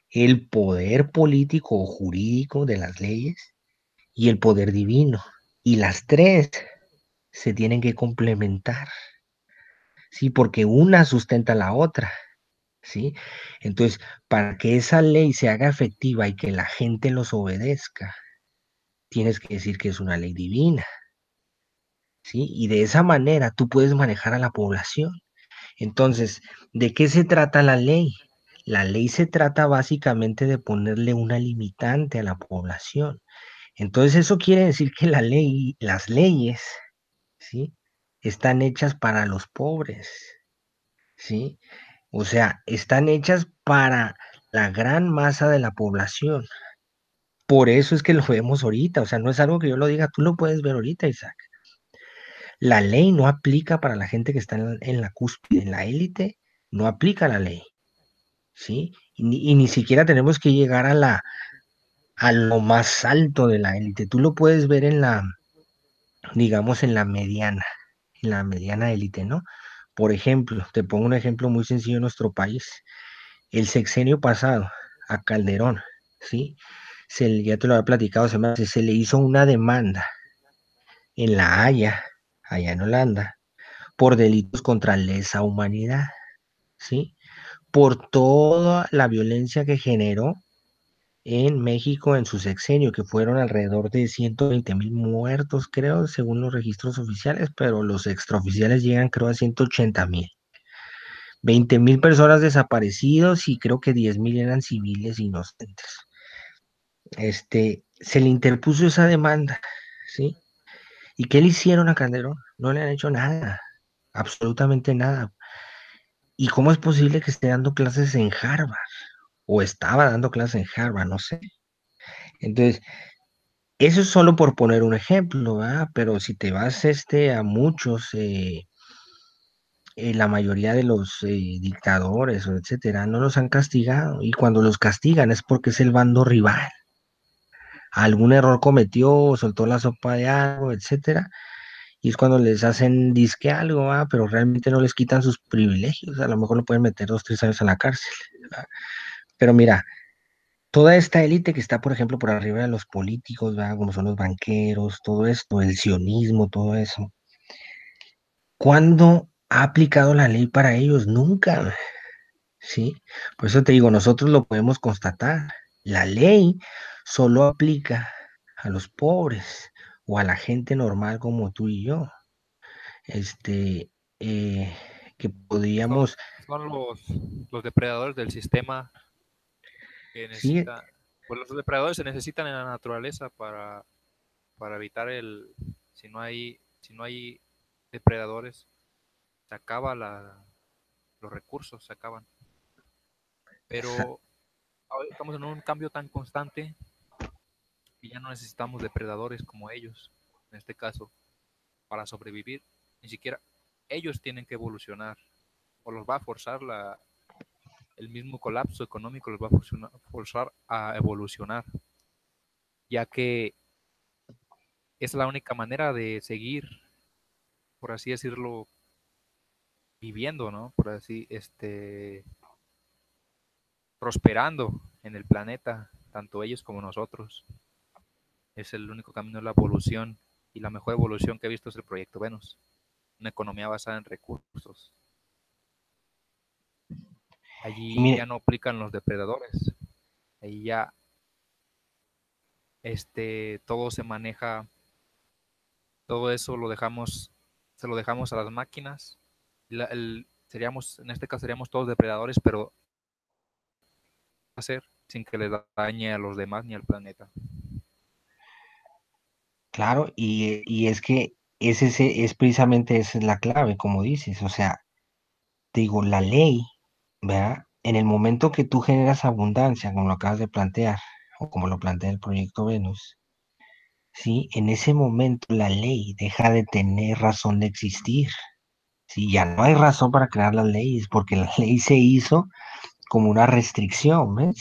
El poder político o jurídico de las leyes y el poder divino. Y las tres se tienen que complementar, ¿sí? Porque una sustenta a la otra, ¿sí? Entonces, para que esa ley se haga efectiva y que la gente los obedezca, tienes que decir que es una ley divina, ¿sí? Y de esa manera tú puedes manejar a la población. Entonces, ¿de qué se trata la ley? La ley se trata básicamente de ponerle una limitante a la población. Entonces, eso quiere decir que las leyes, ¿sí? Están hechas para los pobres, ¿sí? O sea, están hechas para la gran masa de la población. Por eso es que lo vemos ahorita, o sea, no es algo que yo lo diga, tú lo puedes ver ahorita, Isaac. La ley no aplica para la gente que está en la cúspide, en la élite, no aplica la ley, ¿sí? Y ni siquiera tenemos que llegar a lo más alto de la élite. Tú lo puedes ver digamos, en la mediana élite, ¿no? Por ejemplo, te pongo un ejemplo muy sencillo en nuestro país. El sexenio pasado, a Calderón, ¿sí? Ya te lo había platicado, se le hizo una demanda en La Haya, allá en Holanda, por delitos contra lesa humanidad, ¿sí? Por toda la violencia que generó en México en su sexenio, que fueron alrededor de 120.000 muertos, creo, según los registros oficiales, pero los extraoficiales llegan, creo, a 180.000. 20.000 personas desaparecidos y creo que 10.000 eran civiles inocentes. Se le interpuso esa demanda, ¿sí? ¿Y qué le hicieron a Calderón? No le han hecho nada, absolutamente nada. ¿Y cómo es posible que esté dando clases en Harvard? o estaba dando clases en Harvard, no sé. Entonces, eso es solo por poner un ejemplo, ¿verdad? Pero si te vas a muchos, la mayoría de los dictadores o etcétera, no los han castigado. Y cuando los castigan es porque es el bando rival. Algún error cometió, soltó la sopa de algo, etcétera. Y es cuando les hacen disque algo, ¿va? Pero realmente no les quitan sus privilegios. A lo mejor lo pueden meter 2, 3 años en la cárcel, ¿va? Pero mira, toda esta élite que está, por ejemplo, por arriba de los políticos, ¿va? Como son los banqueros, todo esto, el sionismo, todo eso. ¿Cuándo ha aplicado la ley para ellos? Nunca, ¿sí? Por eso te digo, nosotros lo podemos constatar. La ley solo aplica a los pobres o a la gente normal como tú y yo. Este, eh, que Son, podríamos, son los depredadores del sistema que sí, necesita, pues los depredadores se necesitan en la naturaleza para evitar si no hay depredadores, se acaba los recursos, se acaban. esa- Pero ahora estamos en un cambio tan constante que ya no necesitamos depredadores como ellos, en este caso, para sobrevivir. Ni siquiera ellos tienen que evolucionar, o los va a forzar el mismo colapso económico, los va a forzar a evolucionar, ya que es la única manera de seguir, por así decirlo, viviendo, ¿no? Por así, prosperando en el planeta, tanto ellos como nosotros. Es el único camino de la evolución, y la mejor evolución que he visto es el Proyecto Venus, una economía basada en recursos. y Allí ya mire, no aplican los depredadores, ahí ya todo se maneja, todo eso se lo dejamos a las máquinas. En este caso seríamos todos depredadores, pero hacer sin que les dañe a los demás ni al planeta. claro, y es que es precisamente esa es la clave, como dices, o sea, te digo, la ley, ¿verdad? En el momento que tú generas abundancia, como lo acabas de plantear, o como lo plantea el proyecto Venus, ¿sí? En ese momento la ley deja de tener razón de existir. Sí, ya no hay razón para crear las leyes, porque la ley se hizo como una restricción, ¿ves?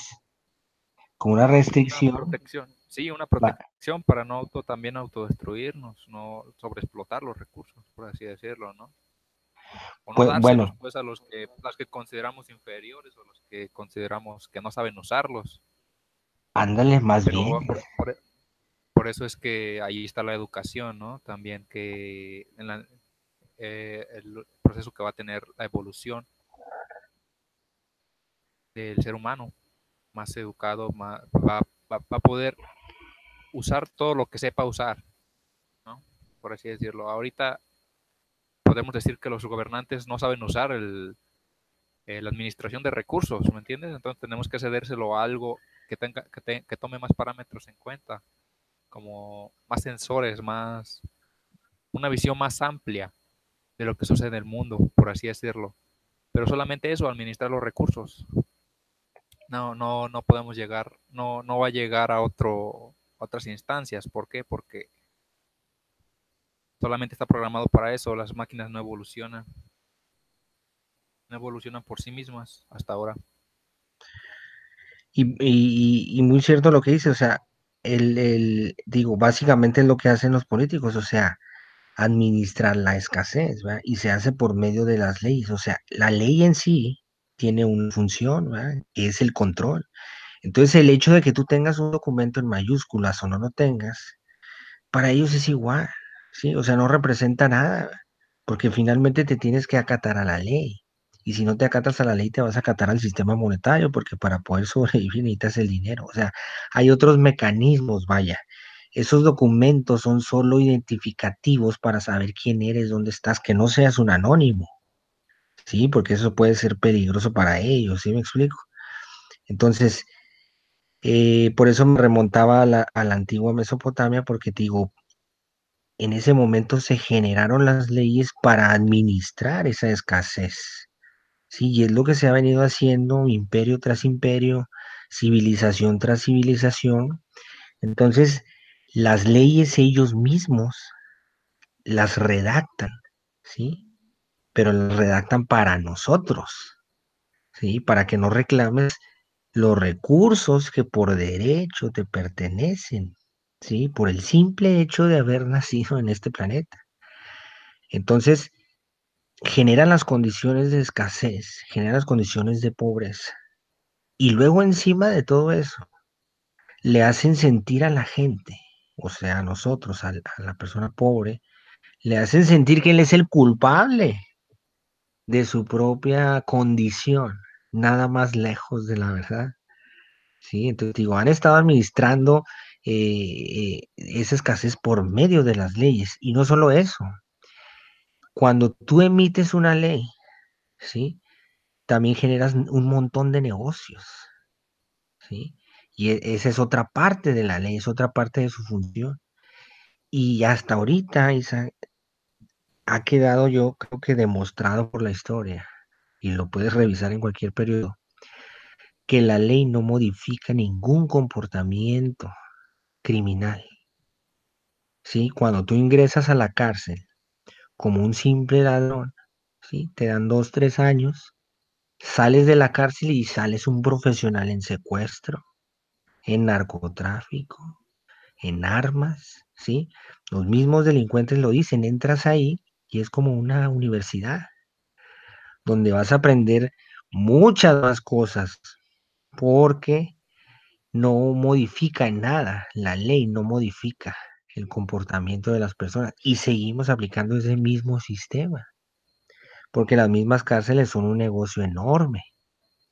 Como una Una restricción. protección, sí, una va- protección para no también autodestruirnos, no sobreexplotar los recursos, por así decirlo, ¿no? O no Pues dárselos bueno, pues a las que consideramos inferiores o los que consideramos que no saben usarlos. ándale más bien. Pero por eso es que ahí está la educación, ¿no? También que el proceso que va a tener la evolución del ser humano, más educado, va a poder usar todo lo que sepa usar, ¿no? Por así decirlo. Ahorita podemos decir que los gobernantes no saben usar la administración de recursos, ¿me entiendes? Entonces tenemos que cedérselo a algo que tome más parámetros en cuenta, como más sensores, una visión más amplia de lo que sucede en el mundo, por así decirlo. Pero solamente eso, administrar los recursos. No podemos llegar, no va a llegar a otras instancias. ¿Por qué? Porque solamente está programado para eso. Las máquinas no evolucionan por sí mismas hasta ahora. Y muy cierto lo que dice, o sea, digo, básicamente es lo que hacen los políticos, o sea, administrar la escasez, ¿verdad? Y se hace por medio de las leyes, o sea, la ley en sí tiene una función, ¿verdad? Que es el control. Entonces, el hecho de que tú tengas un documento en mayúsculas o no lo tengas, para ellos es igual, ¿sí? O sea, no representa nada, porque finalmente te tienes que acatar a la ley. Y si no te acatas a la ley, te vas a acatar al sistema monetario, porque para poder sobrevivir necesitas el dinero. O sea, hay otros mecanismos, vaya. Esos documentos son solo identificativos para saber quién eres, dónde estás, que no seas un anónimo, ¿sí? Porque eso puede ser peligroso para ellos, ¿sí me explico? Entonces, por eso me remontaba a la antigua Mesopotamia, porque te digo, en ese momento se generaron las leyes para administrar esa escasez. Sí, y es lo que se ha venido haciendo imperio tras imperio. civilización tras civilización. Entonces, las leyes ellos mismos las redactan, ¿sí? Pero las redactan para nosotros, ¿sí? Para que no reclames los recursos que por derecho te pertenecen, ¿sí? Por el simple hecho de haber nacido en este planeta. Entonces, generan las condiciones de escasez, generan las condiciones de pobreza. Y luego encima de todo eso, le hacen sentir a la gente, o sea, a nosotros, a la persona pobre, le hacen sentir que él es el culpable de su propia condición, nada más lejos de la verdad. Sí, entonces digo, han estado administrando esa escasez por medio de las leyes. Y no solo eso, cuando tú emites una ley, ¿sí? También generas un montón de negocios, ¿sí? Y esa es otra parte de la ley, es otra parte de su función. Y hasta ahorita, Isa, ha quedado yo creo que demostrado por la historia, y lo puedes revisar en cualquier periodo, que la ley no modifica ningún comportamiento criminal, ¿sí? Cuando tú ingresas a la cárcel como un simple ladrón, ¿sí? Te dan 2, 3 años, sales de la cárcel y sales un profesional en secuestro, en narcotráfico, en armas, ¿sí? Los mismos delincuentes lo dicen, entras ahí y es como una universidad donde vas a aprender muchas más cosas porque no modifica en nada, la ley no modifica el comportamiento de las personas y seguimos aplicando ese mismo sistema, porque las mismas cárceles son un negocio enorme,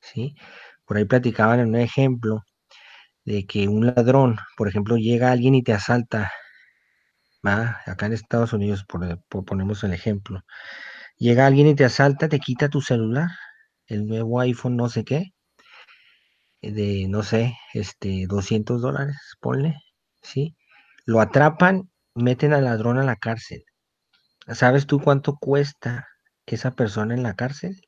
¿sí? Por ahí platicaban en un ejemplo de que un ladrón, por ejemplo, llega alguien y te asalta, acá en Estados Unidos, ponemos el ejemplo, llega alguien y te asalta, te quita tu celular, el nuevo iPhone no sé qué, de, no sé, $200, ponle, ¿sí? Lo atrapan, meten al ladrón a la cárcel. ¿Sabes tú cuánto cuesta esa persona en la cárcel?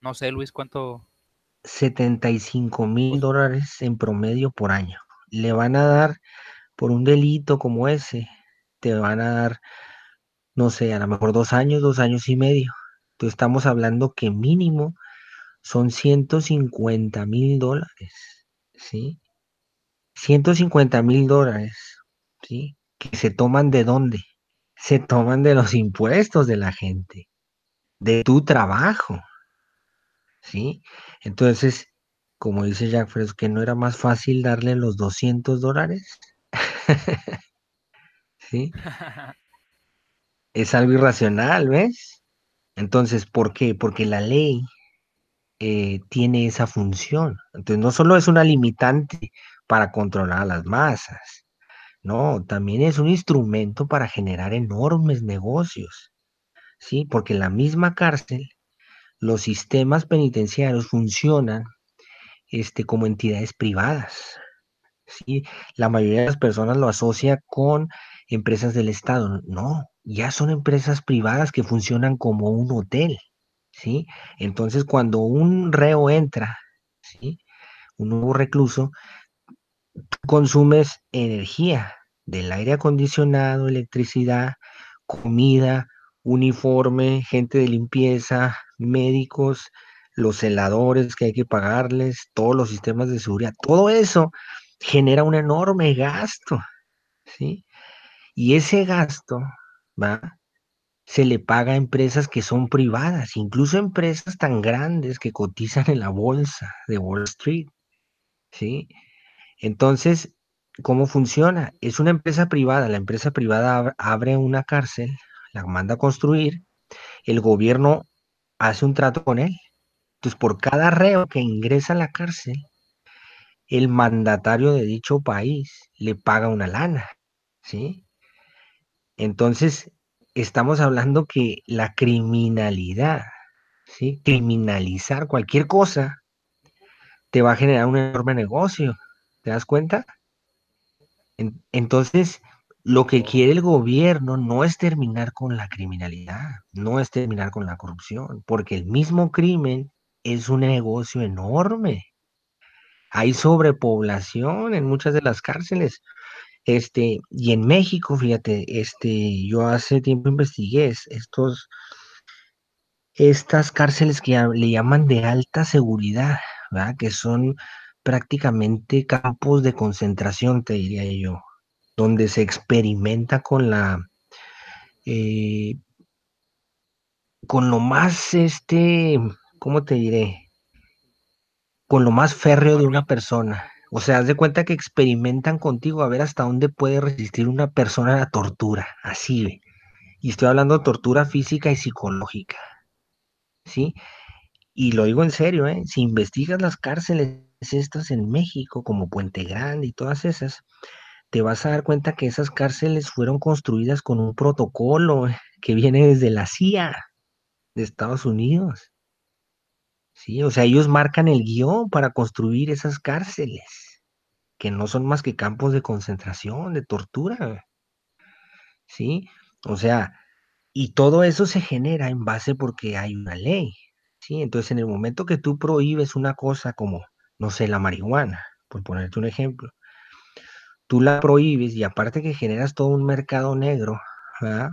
No sé, Luis, cuánto. 75.000 dólares en promedio por año. Le van a dar por un delito como ese, te van a dar, no sé, a lo mejor 2 años, 2 años y medio. Entonces estamos hablando que mínimo son 150.000 dólares, ¿sí? 150.000 dólares, ¿sí? ¿Que se toman de dónde? Se toman de los impuestos de la gente, de tu trabajo, ¿sí? Entonces, como dice Jack Fresco, que no era más fácil darle los $200, ¿sí? Es algo irracional, ¿ves? Entonces, ¿por qué? Porque la ley tiene esa función. Entonces, no solo es una limitante para controlar a las masas, no, también es un instrumento para generar enormes negocios, ¿sí? Porque la misma cárcel, los sistemas penitenciarios funcionan como entidades privadas, ¿sí? La mayoría de las personas lo asocia con empresas del Estado. No, ya son empresas privadas que funcionan como un hotel, ¿sí? Entonces, cuando un reo entra, ¿sí? Un nuevo recluso, consumes energía del aire acondicionado, electricidad, comida, uniforme, gente de limpieza, médicos, los celadores que hay que pagarles, todos los sistemas de seguridad, todo eso genera un enorme gasto, ¿sí? Y ese gasto, ¿va? Se le paga a empresas que son privadas, incluso empresas tan grandes que cotizan en la bolsa de Wall Street, ¿sí? Entonces, ¿cómo funciona? Es una empresa privada. La empresa privada abre una cárcel, la manda a construir, el gobierno hace un trato con él. Entonces, por cada reo que ingresa a la cárcel, el mandatario de dicho país le paga una lana, ¿sí? Entonces, estamos hablando que la criminalidad, ¿sí? Criminalizar cualquier cosa te va a generar un enorme negocio. ¿Te das cuenta? Entonces, lo que quiere el gobierno no es terminar con la criminalidad, no es terminar con la corrupción, porque el mismo crimen es un negocio enorme. Hay sobrepoblación en muchas de las cárceles. Y en México, fíjate, yo hace tiempo investigué estas cárceles que le llaman de alta seguridad, ¿verdad? Que son prácticamente campos de concentración, te diría yo, donde se experimenta eh, con lo más, ¿cómo te diré? Con lo más Lo férreo más de una ruin. persona. O sea, haz de cuenta que experimentan contigo a ver hasta dónde puede resistir una persona a la tortura, así, ve. Y estoy hablando de tortura física y psicológica, ¿sí? Y lo digo en serio, ¿eh? Si investigas las cárceles estas en México, como Puente Grande y todas esas, te vas a dar cuenta que esas cárceles fueron construidas con un protocolo que viene desde la CIA de Estados Unidos, ¿sí? O sea, ellos marcan el guión para construir esas cárceles, que no son más que campos de concentración, de tortura, ¿sí? O sea, y todo eso se genera en base porque hay una ley, ¿sí? Entonces, en el momento que tú prohíbes una cosa como, no sé, la marihuana, por ponerte un ejemplo, tú la prohíbes y aparte que generas todo un mercado negro, ¿verdad?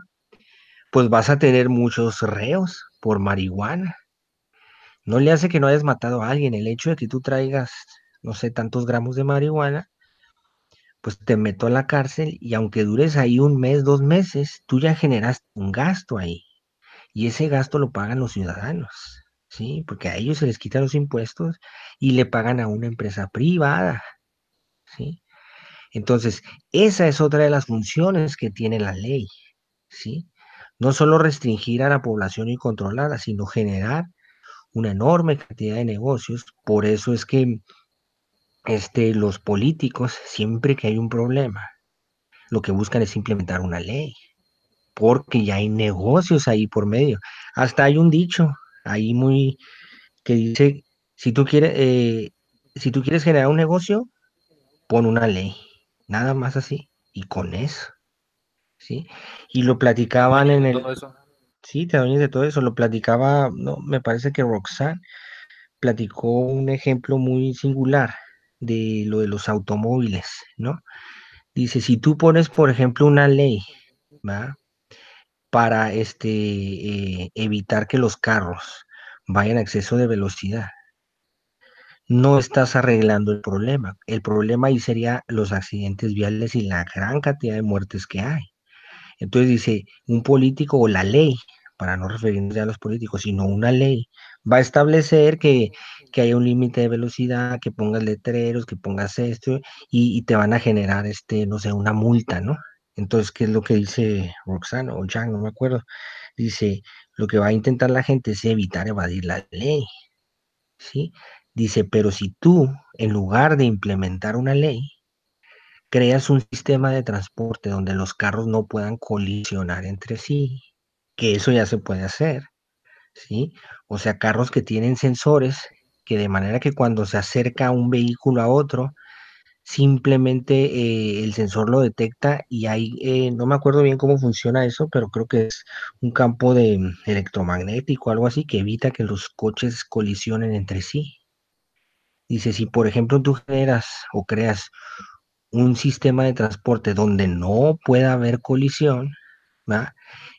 Pues vas a tener muchos reos por marihuana. No le hace que no hayas matado a alguien, el hecho de que tú traigas, no sé, tantos gramos de marihuana, pues te meto a la cárcel y aunque dures ahí un mes, 2 meses, tú ya generas un gasto ahí. Y ese gasto lo pagan los ciudadanos, ¿sí? Porque a ellos se les quitan los impuestos y le pagan a una empresa privada, ¿sí? Entonces, esa es otra de las funciones que tiene la ley, ¿sí? No solo restringir a la población y controlarla, sino generar una enorme cantidad de negocios. Por eso es que los políticos, siempre que hay un problema, lo que buscan es implementar una ley, porque ya hay negocios ahí por medio. Hasta hay un dicho ahí muy que dice, si tú quieres, si tú quieres generar un negocio, pon una ley, nada más así, y con eso, ¿sí? Y lo Y te platicaban adueñas en de el, todo eso. sí, te adueñas de todo eso, lo platicaba, no, me parece que Roxanne platicó un ejemplo muy singular de lo de los automóviles, ¿no? Dice, si tú pones, por ejemplo, una ley, ¿va? Para evitar que los carros vayan a exceso de velocidad, no estás arreglando el problema. El problema ahí sería los accidentes viales y la gran cantidad de muertes que hay. Entonces dice, un político o la ley, para no referirnos ya a los políticos, sino una ley, va a establecer que haya un límite de velocidad, que pongas letreros, que pongas esto, y te van a generar, no sé, una multa, ¿no? Entonces, ¿qué es lo que dice Roxana o Jan? No me acuerdo. Dice, lo que va a intentar la gente es evitar evadir la ley. ¿Sí? Dice, pero si tú, en lugar de implementar una ley, creas un sistema de transporte donde los carros no puedan colisionar entre sí, que eso ya se puede hacer, ¿sí? O sea, carros que tienen sensores que de manera que cuando se acerca un vehículo a otro, simplemente el sensor lo detecta y hay, no me acuerdo bien cómo funciona eso, pero creo que es un campo de electromagnético, algo así, que evita que los coches colisionen entre sí. Dice, si por ejemplo tú generas o creas un sistema de transporte donde no pueda haber colisión, ¿va?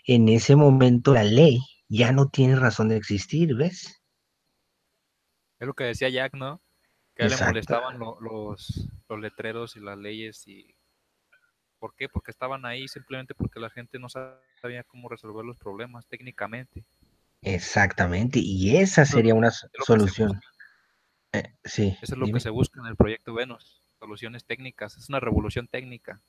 En ese momento la ley ya no tiene razón de existir, ¿ves? Es lo que decía Jack, ¿no? Que a él le Exacto, molestaban los letreros y las leyes. ¿Y por qué? Porque estaban ahí simplemente porque la gente no sabía cómo resolver los problemas técnicamente. exactamente. Y esa Eso sería una es lo que se solución. busca. Sí, Eso es lo que dime. se busca en el proyecto Venus. Soluciones técnicas. Es una revolución técnica.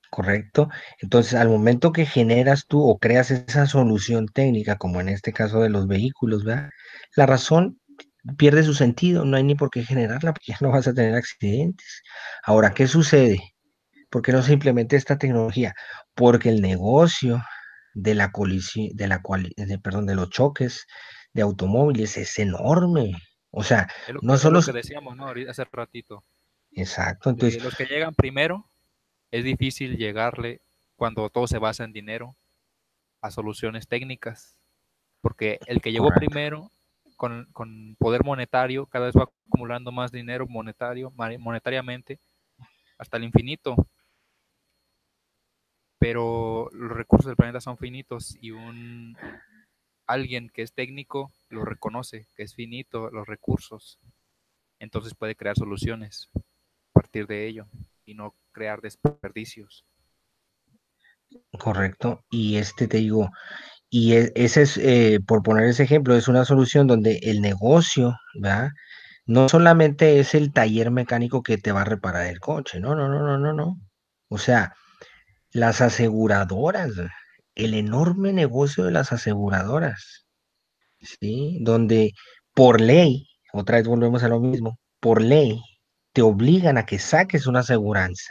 Correcto. Entonces, al momento que generas tú o creas esa solución técnica, como en este caso de los vehículos, ¿verdad? La razón pierde su sentido, no hay ni por qué generarla, porque ya no vas a tener accidentes. Ahora, ¿qué sucede? ¿Por qué no se implementa esta tecnología? Porque el negocio de la colisión, perdón, de los choques de automóviles es enorme. O sea, no Es solo lo es que decíamos, ¿no? Hace ratito. exacto, entonces, De los que llegan primero, es difícil llegarle cuando todo se basa en dinero a soluciones técnicas. porque el que llegó Correcto. primero con poder monetario cada vez va acumulando más dinero monetariamente hasta el infinito, pero los recursos del planeta son finitos y alguien que es técnico lo reconoce, que es finito los recursos, entonces puede crear soluciones a partir de ello y no crear desperdicios. Correcto. Y te digo, ese es, por poner ese ejemplo, es una solución donde el negocio, ¿verdad? No solamente es el taller mecánico que te va a reparar el coche, no, no, no, no, no, no. O sea, las aseguradoras, el enorme negocio de las aseguradoras, ¿sí? Donde por ley, otra vez volvemos a lo mismo, por ley te obligan a que saques una aseguranza.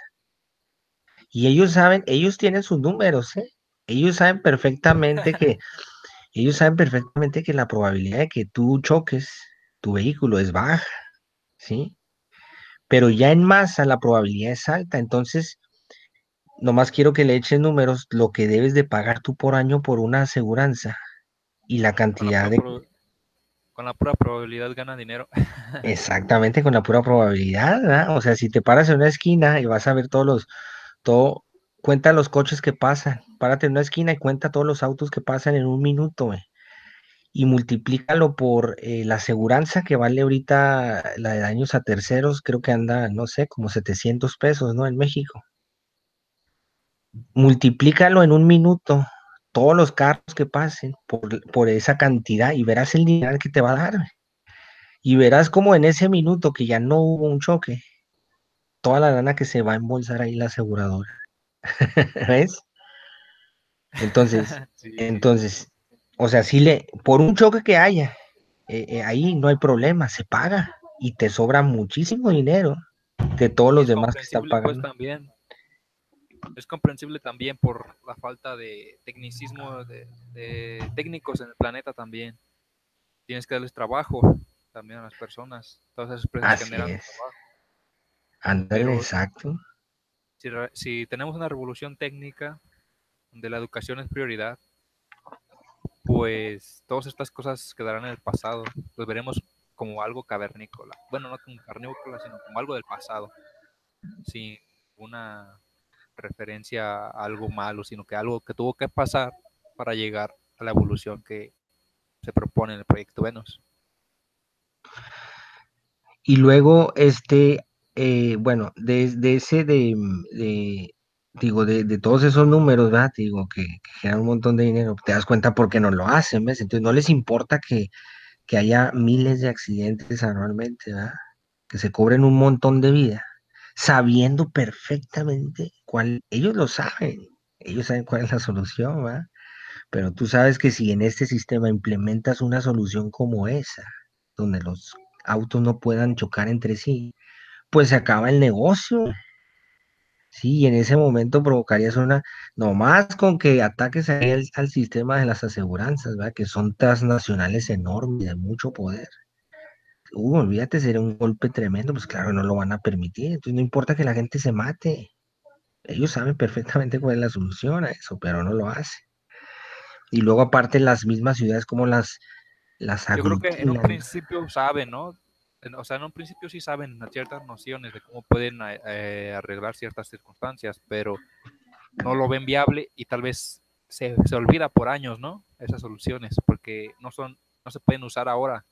Y ellos saben, ellos tienen sus números, ¿eh? Ellos saben perfectamente que, ellos saben perfectamente que la probabilidad de que tú choques tu vehículo es baja, ¿sí? Pero ya en masa la probabilidad es alta. Entonces, nomás quiero que le eches números lo que debes de pagar tú por año por una aseguranza y la Con la cantidad pura, de, con la pura probabilidad gana dinero. exactamente con la pura probabilidad, ¿verdad? O sea, si te paras en una esquina y vas a ver todo, cuenta los coches que pasan, párate en una esquina y cuenta todos los autos que pasan en un minuto, güey, y multiplícalo por la aseguranza que vale ahorita la de daños a terceros, creo que anda, no sé, como 700 pesos, ¿no? En México. Multiplícalo en un minuto, todos los carros que pasen por esa cantidad y verás el dinero que te va a dar. Y verás como en ese minuto que ya no hubo un choque, toda la lana que se va a embolsar ahí la aseguradora. ¿Ves? Entonces, Sí, sí, sí. entonces, o sea, si por un choque que haya, ahí no hay problema, se paga y te sobra muchísimo dinero de todos Y los es demás que están comprensible pues pagando. también, es comprensible también por la falta de tecnicismo de técnicos en el planeta también. Tienes que darles trabajo también a las personas. Todas esas empresas Así generan es. trabajo. Ándale, Pero exacto. si tenemos una revolución técnica donde la educación es prioridad, pues todas estas cosas quedarán en el pasado. Los veremos como algo cavernícola. Bueno, no como cavernícola, sino como algo del pasado, sin una referencia a algo malo, sino que algo que tuvo que pasar para llegar a la evolución que se propone en el proyecto Venus. Y luego, bueno, de ese, digo, de todos esos números, ¿verdad? Digo, que generan un montón de dinero, te das cuenta por qué no lo hacen, ¿ves? Entonces no les importa que haya miles de accidentes anualmente, ¿verdad? Que se cobren un montón de vida, sabiendo perfectamente ellos saben cuál es la solución, ¿verdad? Pero tú sabes que si en este sistema implementas una solución como esa, donde los autos no puedan chocar entre sí, pues se acaba el negocio. Sí, y en ese momento provocarías nomás con que ataques ahí al sistema de las aseguranzas, ¿verdad? Que son transnacionales enormes, de mucho poder. Olvídate, sería un golpe tremendo, pues claro, no lo van a permitir. Entonces no importa que la gente se mate. Ellos saben perfectamente cuál es la solución a eso, pero no lo hacen. Y luego aparte las mismas ciudades como las Yo creo que en un aglutinan. principio saben, ¿no? O sea, en un principio sí saben ciertas nociones de cómo pueden arreglar ciertas circunstancias, pero no lo ven viable y tal vez se olvida por años, ¿no? Esas soluciones, porque no se pueden usar ahora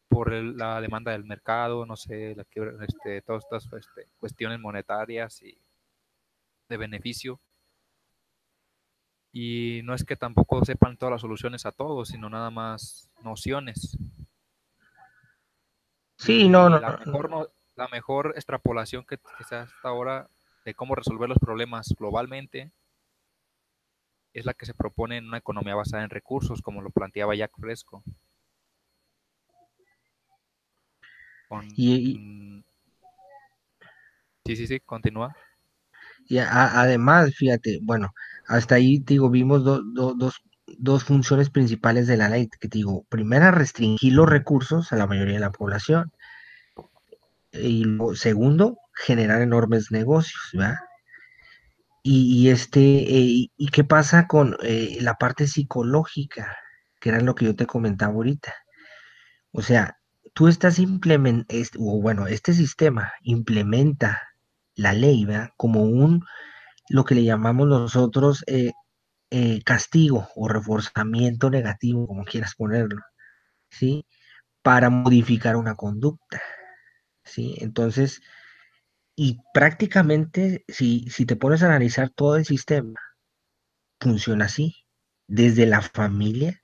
por la demanda del mercado, no sé, todas estas cuestiones monetarias y de beneficio. Y no es que tampoco sepan todas las soluciones a todo, sino nada más nociones. Sí, no, Y no, la no. mejor, no, la mejor extrapolación que se hace hasta ahora de cómo resolver los problemas globalmente es la que se propone en una economía basada en recursos, como lo planteaba Jack Fresco. Con, Y, sí, sí, sí, continúa. además, fíjate, bueno, hasta ahí, te digo, vimos dos funciones principales de la ley, que te digo, primera, restringir los recursos a la mayoría de la población, y segundo, generar enormes negocios, ¿verdad? Y qué pasa con la parte psicológica. que era lo que yo te comentaba ahorita. O sea, tú estás implementando, o bueno, este sistema implementa la ley, ¿verdad? Como lo que le llamamos nosotros castigo o reforzamiento negativo, como quieras ponerlo, ¿sí? Para modificar una conducta, ¿sí? Entonces, y prácticamente, si te pones a analizar todo el sistema, funciona así, desde la familia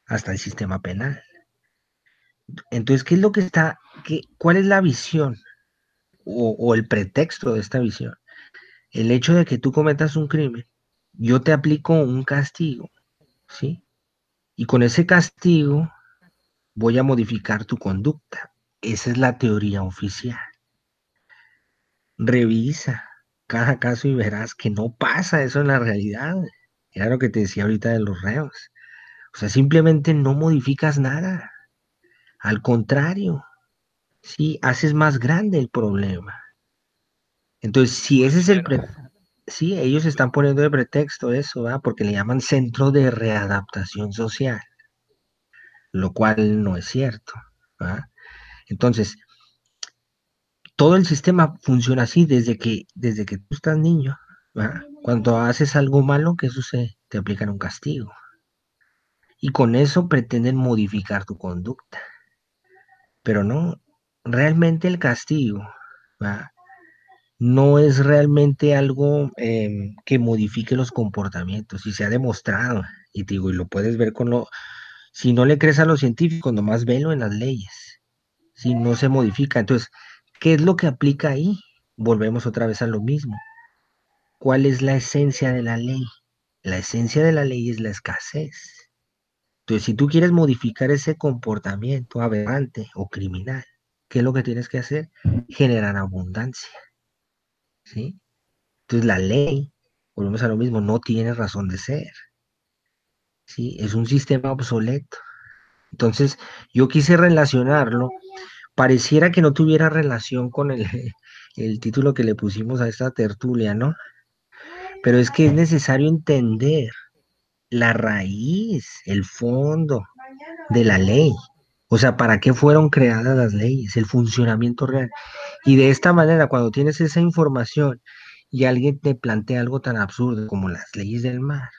hasta el sistema penal. Entonces, ¿qué es lo que cuál es la visión o el pretexto de esta visión? El hecho de que tú cometas un crimen, yo te aplico un castigo, ¿sí? Y con ese castigo voy a modificar tu conducta. Esa es la teoría oficial. Revisa cada caso y verás que no pasa eso en la realidad. Era lo que te decía ahorita de los reos. O sea, simplemente no modificas nada. Al contrario, sí, haces más grande el problema. Entonces, si Pues ese es sí, sí, ellos están poniendo de pretexto eso, ¿verdad? Porque le llaman centro de readaptación social, lo cual no es cierto, ¿verdad? Entonces, todo el sistema funciona así desde que tú estás niño, ¿verdad? Cuando haces algo malo, ¿qué sucede? Te aplican un castigo. Y con eso pretenden modificar tu conducta. Pero no, realmente el castigo, ¿verdad? No es realmente algo que modifique los comportamientos y se ha demostrado, y te digo, y lo puedes ver si no le crees a los científicos, nomás velo en las leyes, si no se modifica. Entonces, ¿qué es lo que aplica ahí? Volvemos otra vez a lo mismo. ¿Cuál es la esencia de la ley? La esencia de la ley es la escasez. Entonces, si tú quieres modificar ese comportamiento aberrante o criminal, ¿qué es lo que tienes que hacer? Generar abundancia, ¿sí? Entonces, la ley, volvemos a lo mismo, no tiene razón de ser, ¿sí? Es un sistema obsoleto. Entonces, yo quise relacionarlo, pareciera que no tuviera relación con el título que le pusimos a esta tertulia, ¿no? Pero es que es necesario entender la raíz, el fondo de la ley. O sea, ¿para qué fueron creadas las leyes? El funcionamiento real. Y de esta manera, cuando tienes esa información y alguien te plantea algo tan absurdo como las leyes del mar,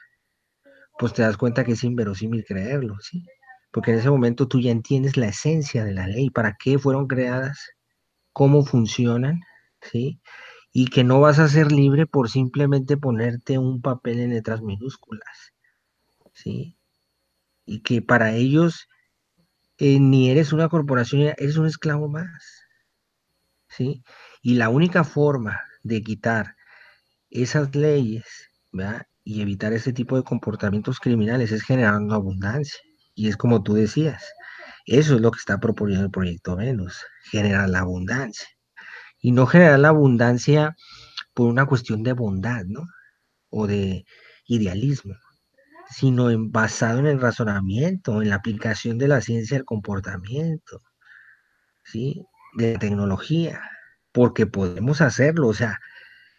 pues te das cuenta que es inverosímil creerlo, ¿sí? Porque en ese momento tú ya entiendes la esencia de la ley, para qué fueron creadas, cómo funcionan, ¿sí? Y que no vas a ser libre por simplemente ponerte un papel en letras minúsculas, ¿sí? Y que para ellos ni eres una corporación, eres un esclavo más, ¿sí? Y la única forma de quitar esas leyes, ¿verdad? Y evitar ese tipo de comportamientos criminales es generando abundancia. Y es como tú decías, eso es lo que está proponiendo el proyecto Venus, generar la abundancia. Y no generar la abundancia por una cuestión de bondad, ¿no? O de idealismo, sino basado en el razonamiento, en la aplicación de la ciencia del comportamiento, ¿sí? De la tecnología, porque podemos hacerlo, o sea,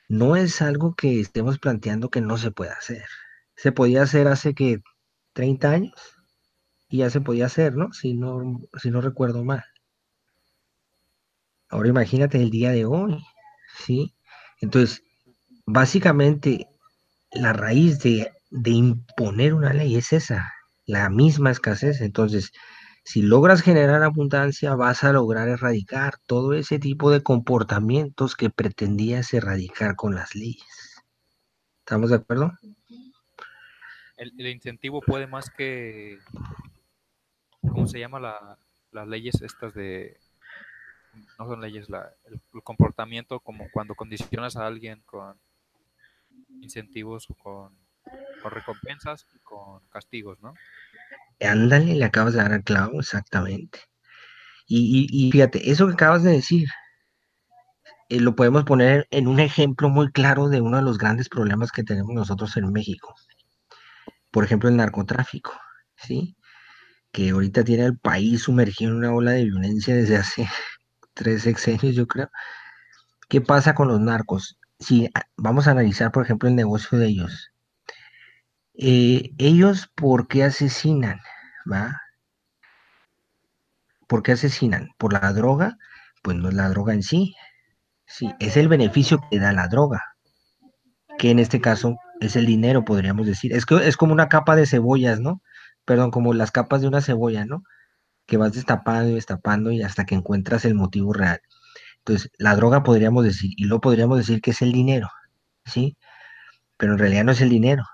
no es algo que estemos planteando que no se pueda hacer. Se podía hacer hace que 30 años y ya se podía hacer, ¿no? Si no recuerdo mal. Ahora imagínate el día de hoy, ¿sí? Entonces, básicamente, la raíz de imponer una ley es esa, la misma escasez. Entonces, si logras generar abundancia, vas a lograr erradicar todo ese tipo de comportamientos que pretendías erradicar con las leyes. ¿Estamos de acuerdo? el incentivo puede más que, ¿cómo se llama las leyes estas de, no son leyes, el comportamiento como cuando condicionas a alguien con incentivos o con recompensas y con castigos, ¿no? Ándale, le acabas de dar el clavo, exactamente. Y fíjate, eso que acabas de decir, lo podemos poner en un ejemplo muy claro de uno de los grandes problemas que tenemos nosotros en México. Por ejemplo, el narcotráfico, ¿sí? Que ahorita tiene al país sumergido en una ola de violencia desde hace 3 sexenios, yo creo. ¿Qué pasa con los narcos? Si vamos a analizar, por ejemplo, el negocio de ellos, Ellos, ¿por qué asesinan? ¿Va? ¿Por qué asesinan? ¿Por la droga? Pues no es la droga en sí, sí, es el beneficio que da la droga, que en este caso es el dinero, podríamos decir. Es que es como una capa de cebollas, ¿no? Perdón, como las capas de una cebolla, ¿no? Que vas destapando y destapando y hasta que encuentras el motivo real. Entonces, la droga podríamos decir, y lo podríamos decir que es el dinero, ¿sí? Pero en realidad no es el dinero,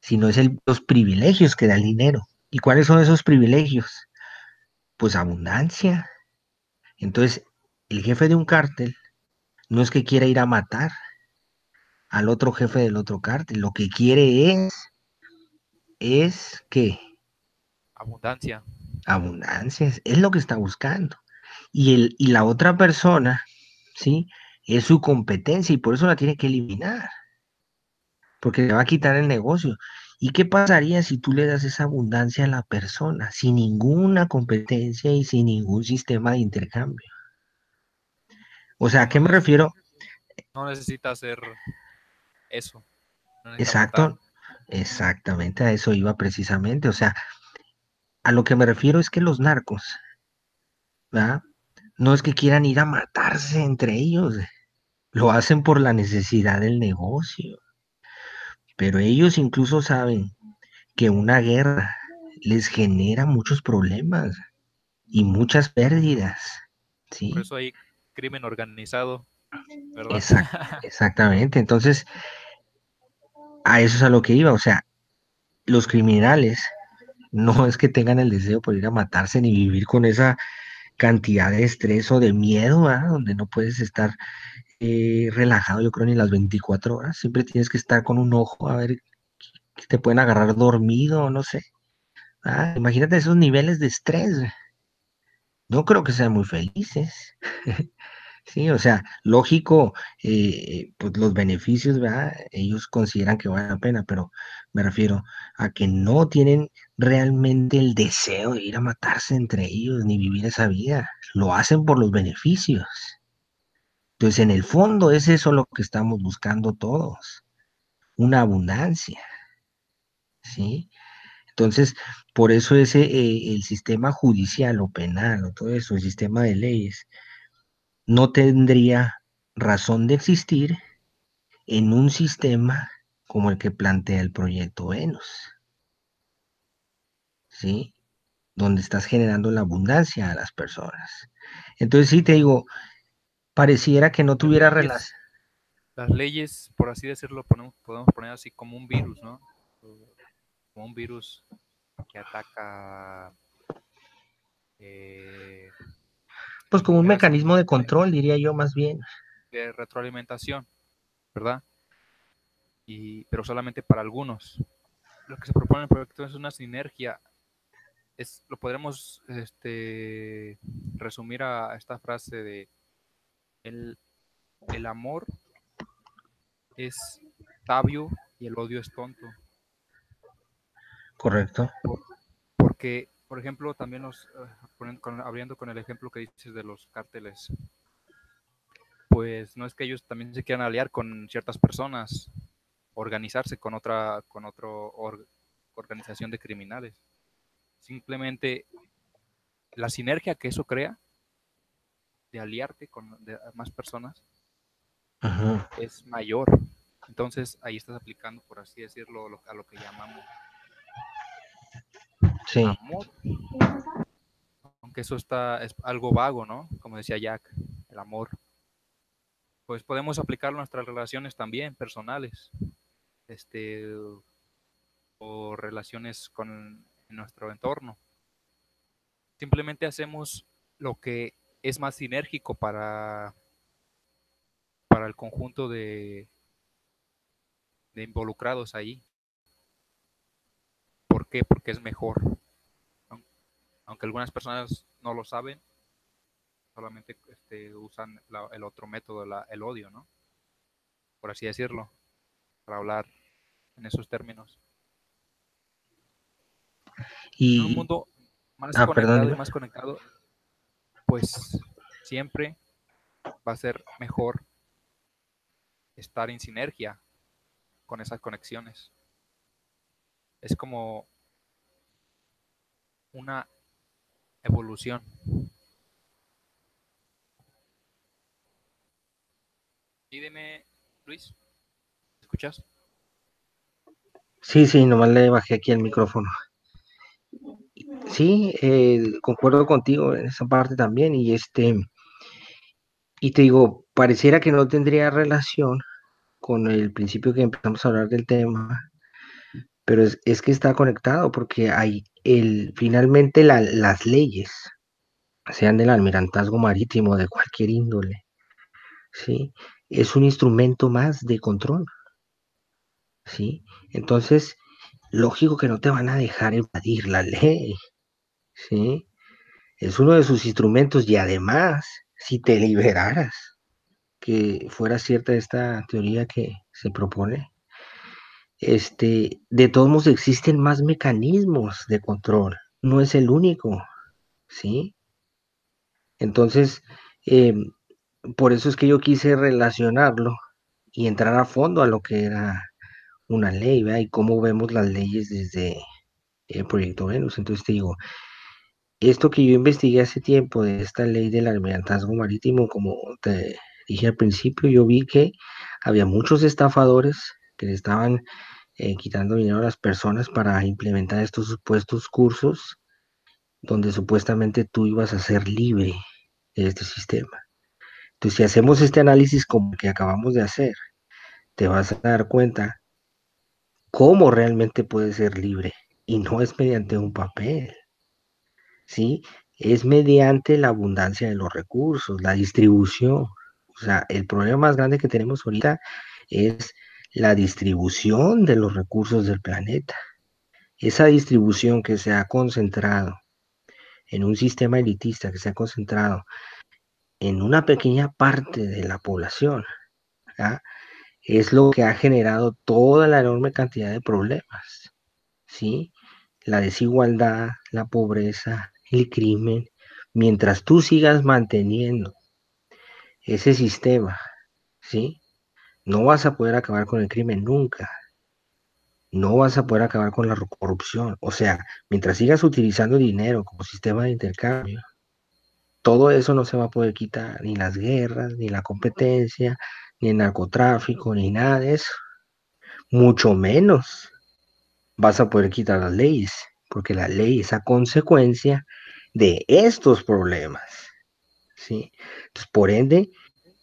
sino es los privilegios que da el dinero. ¿Y cuáles son esos privilegios? Pues abundancia. Entonces, el jefe de un cártel no es que quiera ir a matar al otro jefe del otro cártel, lo que quiere es que Abundancia. abundancia, es lo que está buscando. Y la otra persona, ¿sí? Es su competencia y por eso la tiene que eliminar, porque le va a quitar el negocio. ¿Y qué pasaría si tú le das esa abundancia a la persona sin ninguna competencia y sin ningún sistema de intercambio? O sea, ¿a Pues qué me refiero? no necesita hacer eso, no necesita matar. Exacto, exactamente a eso iba precisamente. O sea, a lo que me refiero es que los narcos, ¿verdad? No es que quieran ir a matarse entre ellos, lo hacen por la necesidad del negocio, pero ellos incluso saben que una guerra les genera muchos problemas y muchas pérdidas, Por ¿sí? eso hay crimen organizado, ¿verdad? Exactamente, entonces a eso es a lo que iba, o sea, los criminales no es que tengan el deseo por ir a matarse ni vivir con esa cantidad de estrés o de miedo, ¿ah? Donde no puedes estar relajado, yo creo, ni las 24 horas. Siempre tienes que estar con un ojo a ver que te pueden agarrar dormido, no sé. Ah, imagínate esos niveles de estrés. No creo que sean muy felices. Sí, o sea, lógico, pues los beneficios, ¿verdad? Ellos consideran que vale la pena, pero me refiero a que no tienen realmente el deseo de ir a matarse entre ellos ni vivir esa vida. Lo hacen por los beneficios. Entonces, en el fondo es eso lo que estamos buscando todos, una abundancia, ¿sí? Entonces, por eso el sistema judicial o penal o todo eso, el sistema de leyes, no tendría razón de existir en un sistema como el que plantea el proyecto Venus, ¿sí? Donde estás generando la abundancia a las personas. Entonces, sí te digo, pareciera que no Las tuviera leyes, relación. las leyes, por así decirlo, podemos poner así como un virus, ¿no? Como un virus que ataca eh, Pues como un mecanismo de generacionalmente control, diría yo más bien. de retroalimentación, ¿verdad? Pero solamente para algunos. Lo que se propone en el proyecto es una sinergia. Lo podremos resumir a esta frase de el, el amor es sabio y el odio es tonto. Correcto. Porque, por ejemplo, también abriendo con el ejemplo que dices de los cárteles, pues no es que ellos también se quieran aliar con ciertas personas, organizarse con otra organización de criminales. Simplemente la sinergia que eso crea de aliarte con más personas Ajá. es mayor. Entonces ahí estás aplicando, por así decirlo, a lo que llamamos Sí, amor, aunque es algo vago, ¿no? Como decía Jack, el amor. Pues podemos aplicarlo a nuestras relaciones también personales, este, o relaciones con nuestro entorno. Simplemente hacemos lo que es más sinérgico para el conjunto de involucrados ahí. ¿Por qué? Porque es mejor. Aunque algunas personas no lo saben, solamente usan el otro método, el odio, ¿no? Por así decirlo, para hablar en esos términos. En un y, mundo más perdón, conectado y dime. más conectado, pues siempre va a ser mejor estar en sinergia con esas conexiones. Es como una evolución. Y dime, Luis, ¿escuchas? Sí, sí, nomás le bajé aquí el micrófono. Sí, concuerdo contigo en esa parte también y te digo, pareciera que no tendría relación con el principio que empezamos a hablar del tema, pero es que está conectado porque hay finalmente las leyes, sean del almirantazgo marítimo, de cualquier índole, ¿sí? Es un instrumento más de control, ¿sí? Entonces, lógico que no te van a dejar evadir la ley, ¿sí? Es uno de sus instrumentos y además, si te liberaras, que fuera cierta esta teoría que se propone, de todos modos existen más mecanismos de control, no es el único, ¿sí? Entonces, eh, por eso es que yo quise relacionarlo y entrar a fondo a lo que era una ley, ¿verdad? Y cómo vemos las leyes desde el Proyecto Venus. Entonces te digo, esto que yo investigué hace tiempo de esta ley del almirantazgo marítimo, como te dije al principio, yo vi que había muchos estafadores que le estaban quitando dinero a las personas para implementar estos supuestos cursos donde supuestamente tú ibas a ser libre de este sistema. Entonces, si hacemos este análisis como el que acabamos de hacer, te vas a dar cuenta cómo realmente puedes ser libre y no es mediante un papel, ¿sí? Es mediante la abundancia de los recursos, la distribución. O sea, el problema más grande que tenemos ahorita es la distribución de los recursos del planeta. Esa distribución que se ha concentrado en un sistema elitista, que se ha concentrado en una pequeña parte de la población, ¿ah? Es lo que ha generado toda la enorme cantidad de problemas, ¿sí? La desigualdad, la pobreza, el crimen. Mientras tú sigas manteniendo ese sistema, ¿sí? No vas a poder acabar con el crimen nunca. No vas a poder acabar con la corrupción. O sea, mientras sigas utilizando dinero como sistema de intercambio, todo eso no se va a poder quitar, ni las guerras, ni la competencia, ni el narcotráfico, ni nada de eso. Mucho menos vas a poder quitar las leyes, porque la ley es a consecuencia de estos problemas, ¿sí? Entonces, por ende,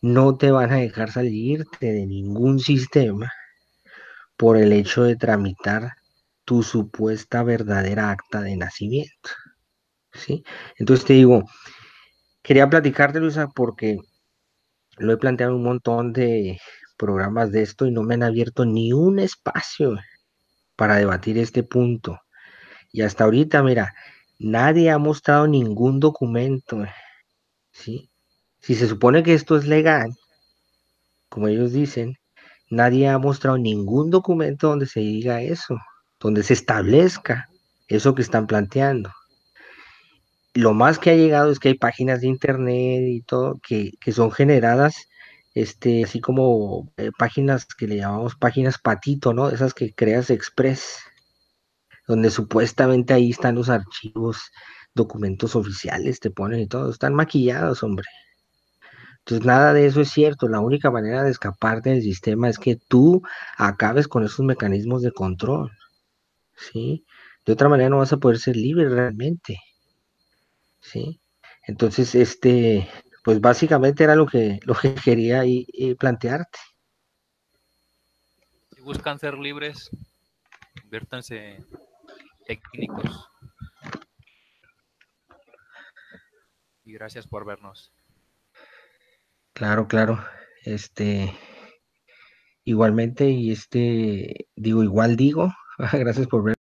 no te van a dejar salirte de ningún sistema por el hecho de tramitar tu supuesta verdadera acta de nacimiento, ¿sí? Entonces te digo, quería platicarte, Luisa, porque lo he planteado en un montón de programas de esto y no me han abierto ni un espacio para debatir este punto. Y hasta ahorita, mira, nadie ha mostrado ningún documento, ¿sí? Si se supone que esto es legal, como ellos dicen, nadie ha mostrado ningún documento donde se diga eso, donde se establezca eso que están planteando. Lo más que ha llegado es que hay páginas de internet y todo que son generadas, así como páginas que le llamamos páginas patito, ¿no? Esas que creas express, donde supuestamente ahí están los archivos, documentos oficiales, te ponen y todo, están maquillados, hombre. Entonces nada de eso es cierto, la única manera de escaparte del sistema es que tú acabes con esos mecanismos de control, ¿sí? De otra manera no vas a poder ser libre realmente. ¿Sí? Entonces, pues básicamente era lo que quería plantearte. Si buscan ser libres, conviértanse en técnicos y gracias por vernos. Claro, claro. Este, igualmente, y digo, igual digo, gracias por ver.